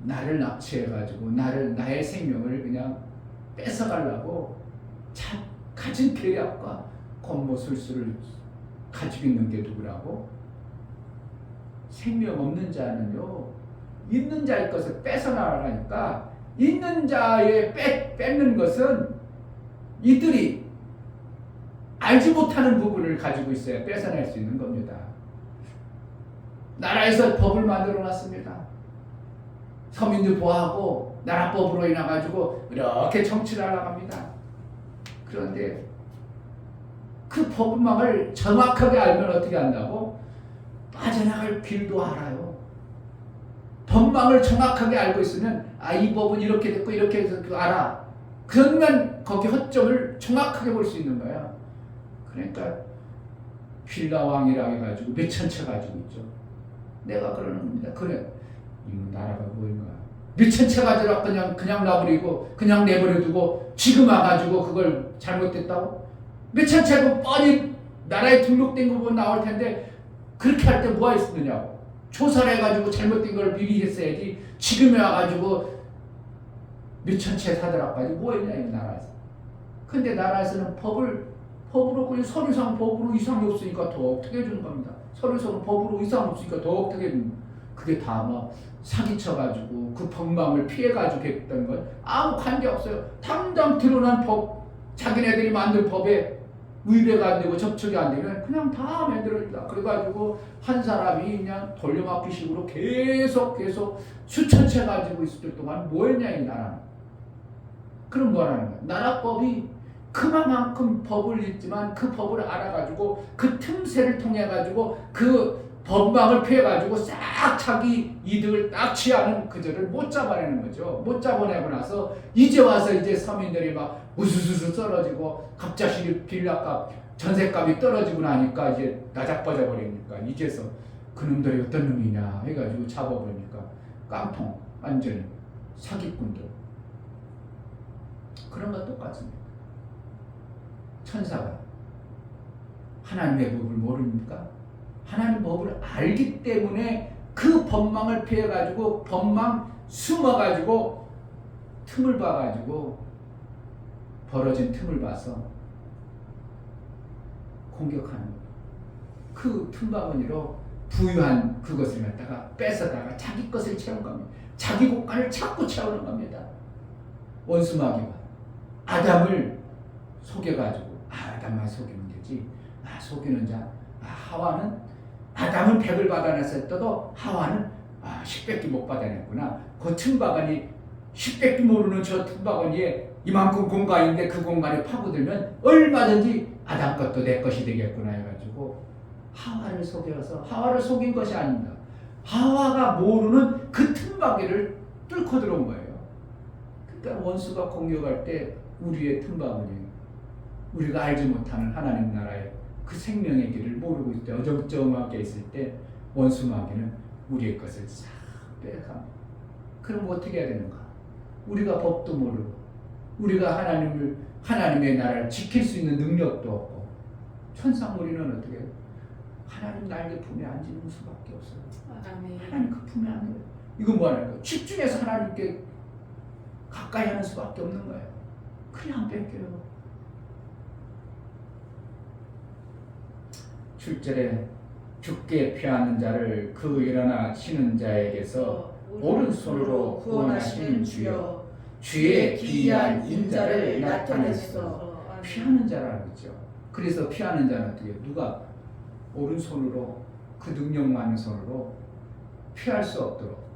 나를 납치해가지고 나의 생명을 그냥 뺏어가려고 가진 계략과 권모술수를 가지고 있는 게 누구라고? 생명 없는 자는요, 있는 자의 것을 뺏어나가니까, 있는 자의 뺏는 것은 이들이 알지 못하는 부분을 가지고 있어야 뺏어낼 수 있는 겁니다. 나라에서 법을 만들어 놨습니다. 서민들 보호하고 나라법으로 인해 가지고 이렇게 정치를 하려고 합니다. 그런데 그 법망을 정확하게 알면 어떻게 한다고? 빠져나갈 길도 알아요. 법망을 정확하게 알고 있으면 이 법은 이렇게 됐고 이렇게 해서 알아. 그러면 거기 허점을 정확하게 볼 수 있는 거야. 그러니까 빌라 왕이라 해가지고 몇 천채 가지고 있죠. 내가 그러는 겁니다. 그래, 이 나라가 뭐인가? 몇 천채 가지라 그냥 놔버리고 그냥 내버려두고 지금 와가지고 그걸 잘못됐다고? 몇 천채고 뻔히 나라에 등록된 거 보면 나올 텐데 그렇게 할 때 뭐가 있었느냐고. 조사를 해가지고 잘못된 걸 미리 했어야지. 지금에 와가지고 몇 천채 사더라까지 뭐 했냐 이 나라에서. 근데 나라에서는 법으로 그냥 서류상 법으로 이상이 없으니까 더 어떻게 해주는 겁니다. 서류상 법으로 이상 없으니까 더 어떻게 해주는. 그게 다 막 사기쳐가지고 그 법망을 피해가지고 했던 건 아무 관계 없어요. 당장 드러난 법, 자기네들이 만든 법에 위배가 안 되고 접촉이 안 되면 그냥 다 만들어진다. 그래가지고 한 사람이 그냥 돌려막기식으로 계속 수천 채 가지고 있을 동안 뭐 했냐 이 나라는. 그럼 뭐라는 거야? 나라법이 그만큼 법을 읽지만 그 법을 알아가지고 그 틈새를 통해가지고 그 법망을 피해가지고 싹 자기 이득을 딱 취하는 그들을 못 잡아내는 거죠. 못 잡아내고 나서 이제 와서 이제 서민들이 막 우수수수 떨어지고 갑자기 빌라값 전세값이 떨어지고 나니까 이제 나자빠져 버리니까 이제서 그놈들이 어떤 놈이냐 해가지고 잡아보니까 깡통 완전히 사기꾼들. 그런 것 똑같습니다. 천사가 하나님의 법을 모릅니까? 하나님 법을 알기 때문에 그 법망을 피해가지고 법망 숨어가지고 틈을 봐가지고 벌어진 틈을 봐서 공격하는 거예요. 그 틈바구니로 부유한 그것을 갖다가 뺏어다가 자기 것을 채운 겁니다. 자기 곳간을 자꾸 채우는 겁니다. 원수마귀가 아담을 속여가지고 아담만 속이면 되지. 속이는 자 하와는 아담은 100을 받아냈어도 하와는 10백기 못 받아냈구나. 그 틈바구니 10백기 모르는 저 틈바구니에 이만큼 공간인데 그 공간에 파고들면 얼마든지 아담 것도 내 것이 되겠구나 해가지고 하와를 속여서 하와를 속인 것이 아닙니다. 하와가 모르는 그 틈바구니를 뚫고 들어온 거예요. 그러니까 원수가 공격할 때 우리의 틈바구니, 우리가 알지 못하는 하나님 나라의 그 생명의 길을 모르고 있을 때 어정쩡하게 있을 때 원수마귀는 우리의 것을 싹 빼앗갑니다. 그럼 어떻게 해야 되는가? 우리가 법도 모르고 우리가 하나님의 나라를 지킬 수 있는 능력도 없고 천상무리는 어떻게 해요? 하나님 날개 품에 앉는 수밖에 없어요. 하나님 그 품에 앉는 거예요. 이건 뭐 하는 거예요? 집중해서 하나님께 가까이 하는 수밖에 없는 거예요. 그냥 뺏겨요. 7절에 죽게 피하는 자를 그 일어나 치는 자에게서 오른손으로 구원하시는 주여 주의 기이한 인자를 나타내소서. 피하는 자라는 거죠. 그래서 피하는 자는 어떻게 해요? 누가 오른손으로 그 능력 많은 손으로 피할 수 없도록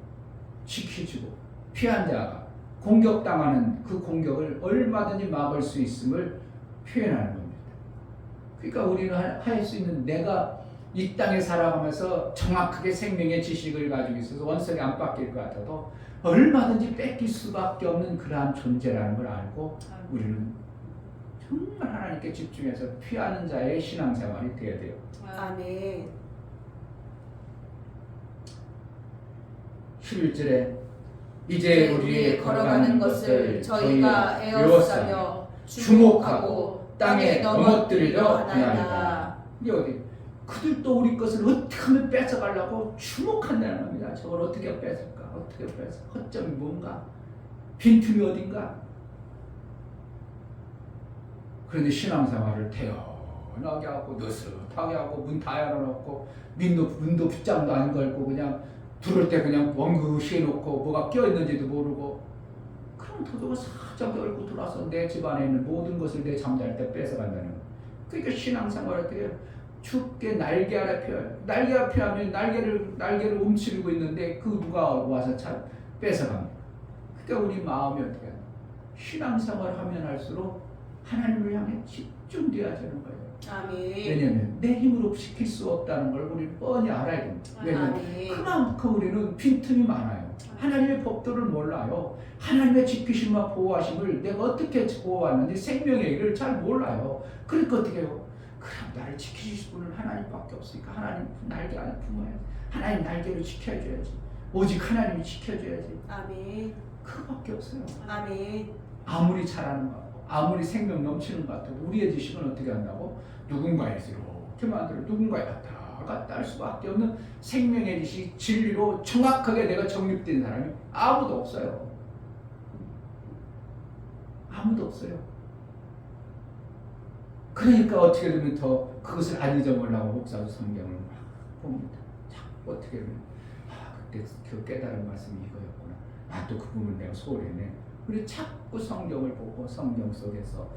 지켜주고 피한 자가 공격당하는 그 공격을 얼마든지 막을 수 있음을 표현하는 겁니다. 그러니까 우리는 할 수 있는, 내가 이 땅에 살아가면서 정확하게 생명의 지식을 가지고 있어서 원석이 안 뺏길 것 같아도 얼마든지 뺏길 수밖에 없는 그러한 존재라는 걸 알고 우리는 정말 하나님께 집중해서 피하는 자의 신앙생활이 되어야 돼요. 아멘. 11절에 이제 우리의 걸어가는 것을 저희가 에워싸며 주목하고 땅에 넘어뜨리려 하나이다. 이게 어디? 그들도 우리 것을 어떻게 하면 뺏어가려고 주목한다는 겁니다. 저걸 어떻게 뺏을까? 어떻게 뺏어? 허점이 뭔가? 빈틈이 어딘가? 그런데 신앙생활을 태연하게 하고 느긋하게 하고 문 다 열어놓고 문도 빗장도 안 걸고 그냥 들을 때 그냥 멍긋이 해놓고 뭐가 껴있는지도 모르고 그럼 도둑은 살짝 열고 들어와서 내 집안에 있는 모든 것을 내 잠잘 때 뺏어간다는 거예요. 그러니까 신앙생활을 어떻게 해요? 죽게 날개 아래 펴요. 날개 아래 펴면 날개를 움츠리고 있는데 그 누가 와서 참 뺏어갑니다. 그러니까 우리 마음이 어떻게 해요? 신앙생활을 하면 할수록 하나님을 향해 집중돼야 되는 거예요. 아멘. 왜냐하면 내 힘으로 지킬 수 없다는 걸 우리는 뻔히 알아야 됩니다. 왜냐하면 아멘. 그만큼 우리는 빈틈이 많아요. 하나님의 법도를 몰라요. 하나님의 지키심과 보호하심을 내가 어떻게 보호하는지 생명의 일을 잘 몰라요. 그러니까 어떻게 해요? 그럼 나를 지키실 분은 하나님밖에 없으니까 하나님 날개 안에 품어야지. 하나님 날개로 지켜줘야지. 오직 하나님이 지켜줘야지. 아멘. 그거밖에 없어요. 아멘. 아무리 잘하는 것 같고 아무리 생명 넘치는 것 같아도 우리의 지식은 어떻게 한다고? 누군가에서 이렇게 만들어 누군가에 왔다 갔다 할 수밖에 없는 생명의 지식 진리로 정확하게 내가 정립된 사람이 아무도 없어요. 아무도 없어요. 그러니까 어떻게 되면 더 그것을 안 잊어버리려고 목사도 성경을 막 봅니다. 자꾸 어떻게 되면 그때 그 깨달은 말씀이 이거였구나. 또 그 부분 내가 소홀했네. 우리 자꾸 성경을 보고 성경 속에서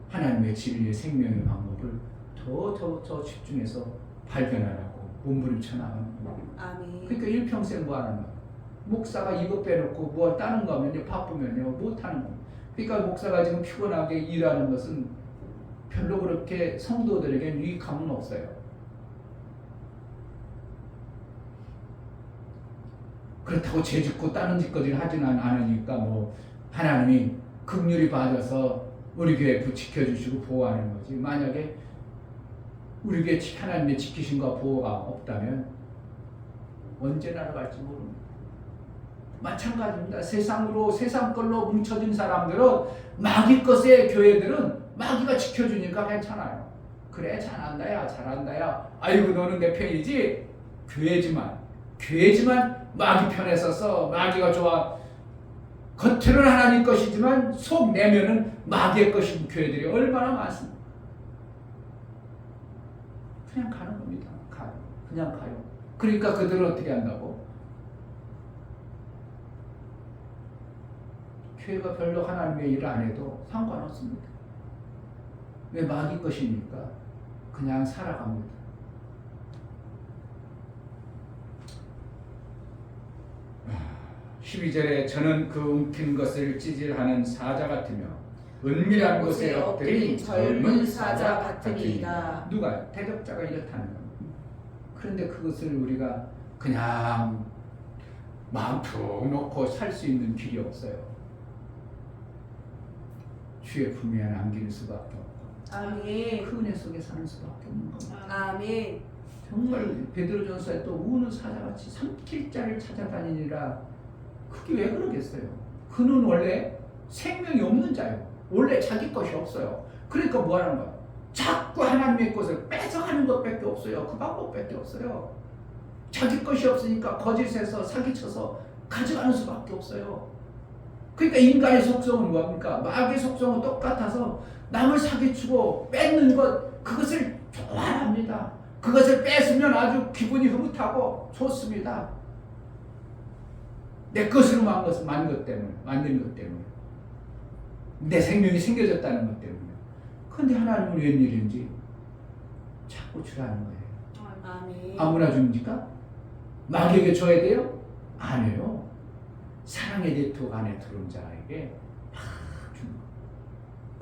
하나님의 진리의 생명의 방법을 더 집중해서 발견하라고 몸부림쳐 나가는 거예요. 아멘. 그러니까 일평생 뭐 하는 거예요? 목사가 이거 빼놓고 뭐 다른 거 하면요 바쁘면요 못 하는 거예요. 그러니까 목사가 지금 피곤하게 일하는 것은 별로 그렇게 성도들에게 유익함은 없어요. 그렇다고 죄짓고 다른 짓거리를 하지는 않으니까 뭐 하나님이 긍휼히 봐줘서 우리 교회 지켜주시고 보호하는 거지. 만약에 우리 교회 하나님의 지키심과 보호가 없다면 언제 날아갈지 모릅니다. 마찬가지입니다. 세상 걸로 뭉쳐진 사람들은 마귀 것의 교회들은 마귀가 지켜주니까 괜찮아요. 그래 잘한다야 아이고 너는 내 편이지. 교회지만 마귀 편에 서서 마귀가 좋아. 겉으로는 하나님 것이지만 속 내면은 마귀의 것인 교회들이 얼마나 많습니다. 그냥 가는 겁니다. 그냥 가요. 그러니까 그들은 어떻게 한다고? 교회가 별로 하나님의 일을 안 해도 상관없습니다. 왜 마귀 것이니까 그냥 살아갑니다. 12절에 저는 그 움킨 것을 찌질하는 사자 같으며 은밀한 곳에 엎드린 젊은 사자 같으리이다. 누가? 대적자가 이렇다는 겁니다. 그런데 그것을 우리가 그냥 마음 푹 놓고 살 수 있는 길이 없어요. 주의 품에 안길 수밖에 없고 아멘. 그 은혜 속에 사는 수밖에 없는 겁니다. 아멘. 정말 베드로전서에 또 우는 사자같이 삼킬 자를 찾아다니니라. 그게 왜 그러겠어요? 그는 원래 생명이 없는 자예요. 원래 자기 것이 없어요. 그러니까 뭐 하는 거야? 자꾸 하나님의 것을 뺏어가는 것밖에 없어요. 그 방법밖에 없어요. 자기 것이 없으니까 거짓에서 사기쳐서 가져가는 수밖에 없어요. 그러니까 인간의 속성은 뭡니까? 마귀의 속성은 똑같아서 남을 사기치고 뺏는 것, 그것을 좋아합니다. 그것을 뺏으면 아주 기분이 흐뭇하고 좋습니다. 내 것으로 만든 것 때문에. 내 생명이 생겨졌다는 것 때문에. 그런데 하나님은 웬일인지 자꾸 주라는 거예요. 아멘. 아무나 줍니까? 마귀에게 줘야 돼요? 안 해요. 사랑의 네트워크 안에 들어온 자에게 막 주는 거.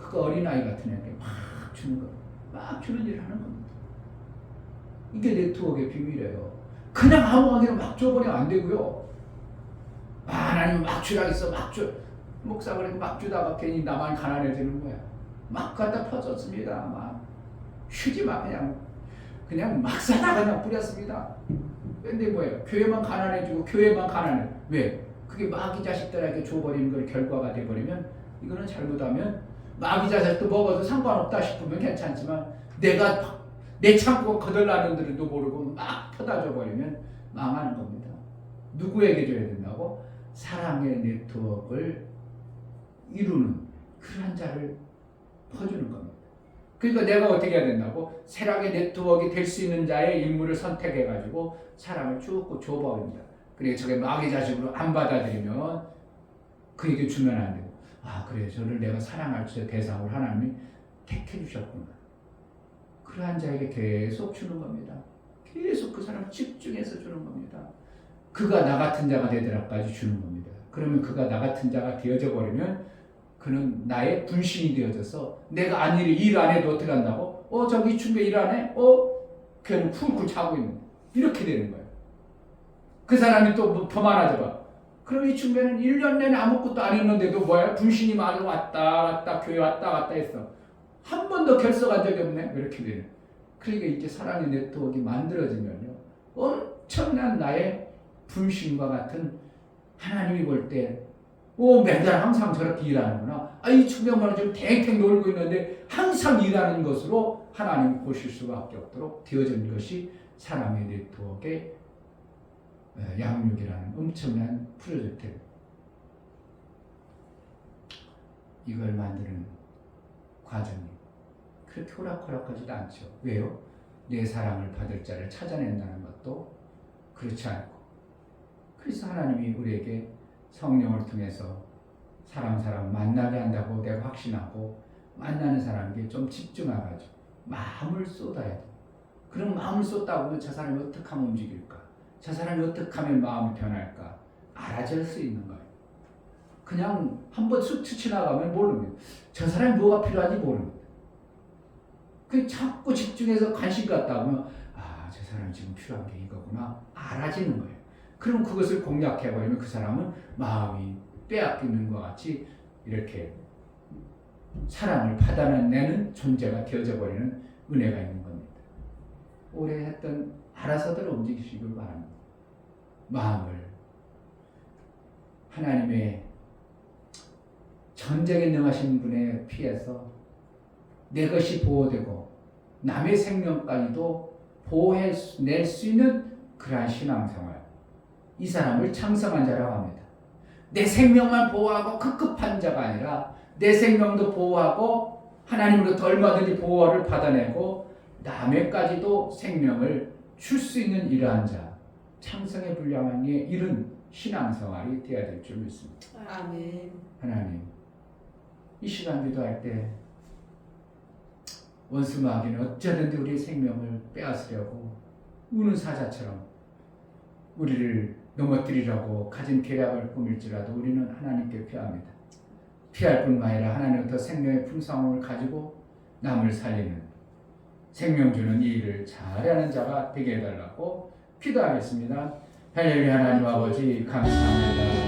그거 어린아이 같은 애에게 막 주는 거. 막 주는 일을 하는 겁니다. 이게 네트워크의 비밀이에요. 그냥 아무거나 막 줘버리면 안 되고요. 하나님 막 주라 했어. 막 줘. 목사가 그래도 막 주다가 괜히 나만 가난해지는 거야. 막 갖다 퍼줬습니다. 막 쉬지 마. 그냥 막 사다 그냥 뿌렸습니다. 근데 뭐예요? 교회만 가난해지고 교회만 가난해. 왜? 그게 마귀 자식들에게 줘버리는 걸 결과가 돼버리면 이거는 잘못하면 마귀 자식도 먹어도 상관없다 싶으면 괜찮지만 내가 내 창고가 거덜나는 줄도 모르고 막 퍼다 줘버리면 망하는 겁니다. 누구에게 줘야 된다고? 사랑의 네트워크를 이루는 그런 자를 퍼주는 겁니다. 그러니까 내가 어떻게 해야 된다고? 세락의 네트워크가 될 수 있는 자의 인물을 선택해가지고 사람을 쭉 줘버립니다. 그래 저게 마귀 자식으로 안 받아들이면 그에게 주면 안 되고, 아 그래 저를 내가 사랑할 수 있는 대상으로 하나님이 택해 주셨구나. 그러한 자에게 계속 주는 겁니다. 계속 그 사람 집중해서 주는 겁니다. 그가 나 같은 자가 되더라까지 주는 겁니다. 그러면 그가 나 같은 자가 되어져 버리면 그는 나의 분신이 되어져서 내가 일 안 해도 어떻게 한다고? 저기 춘배 일 안 해? 걔는 쿨쿨 자고 있는 거야. 이렇게 되는 거예요. 그 사람이 또 더 많아져. 그럼 이 춘배는 1년 내내 아무것도 안 했는데도 뭐야? 분신이 마저 왔다 갔다 교회 왔다 갔다 했어. 한 번도 결석한 적이 없네. 이렇게 되는. 그러니까 이제 사랑의 네트워크가 만들어지면요, 엄청난 나의 분신과 같은, 하나님이 볼 때 맨날 항상 저렇게 일하는구나. 이 춘배만은 지금 탱탱 놀고 있는데 항상 일하는 것으로 하나님이 보실 수밖에 없도록 되어진 것이 사랑의 네트워크의 양육이라는 엄청난 프로젝트. 이걸 만드는 과정이 그렇게 호락호락하지도 않죠. 왜요? 내 사랑을 받을 자를 찾아낸다는 것도 그렇지 않고, 그래서 하나님이 우리에게 성령을 통해서 사람 만나게 한다고 내가 확신하고, 만나는 사람에게 좀 집중해가지고 마음을 쏟아야 돼. 그럼 마음을 쏟다 보면 저 사람이 어떻게 하면 움직일까? 저 사람이 어떻게 하면 마음이 변할까? 알아질 수 있는 거예요. 그냥 한번 쑥 지나가면 모릅니다. 저 사람이 뭐가 필요한지 모릅니다. 그 자꾸 집중해서 관심 갖다 보면 저 사람이 지금 필요한 게 이거구나 알아지는 거예요. 그럼 그것을 공략해버리면 그 사람은 마음이 빼앗기는 것 같이 이렇게 사랑을 받아내는 존재가 되어져 버리는 은혜가 있는 겁니다. 오래 했던 알아서들 움직이시길 바랍니다. 마음을 하나님의 전쟁에 능하신 분에 피해서 내 것이 보호되고 남의 생명까지도 보호해낼 수 있는 그러한 신앙생활, 이 사람을 창성한 자라고 합니다. 내 생명만 보호하고 급급한 자가 아니라 내 생명도 보호하고 하나님으로부터 얼마든지 보호를 받아내고 남에까지도 생명을 줄 수 있는 이러한 자, 창성의 분량에 이른 신앙생활이 되어야 될 줄 믿습니다. 아멘. 하나님, 이 시간 기도할 때 원수 마귀는 어쩌든지 우리의 생명을 빼앗으려고 우는 사자처럼 우리를 넘어뜨리려고 가진 계략을 꾸밀지라도 우리는 하나님께 피합니다. 피할 뿐만 아니라 하나님부터 생명의 풍성함을 가지고 남을 살리는, 생명 주는 이 일을 잘하는 자가 되게 해달라고 기도하겠습니다. 할렐루야. 하나님 아버지 감사합니다.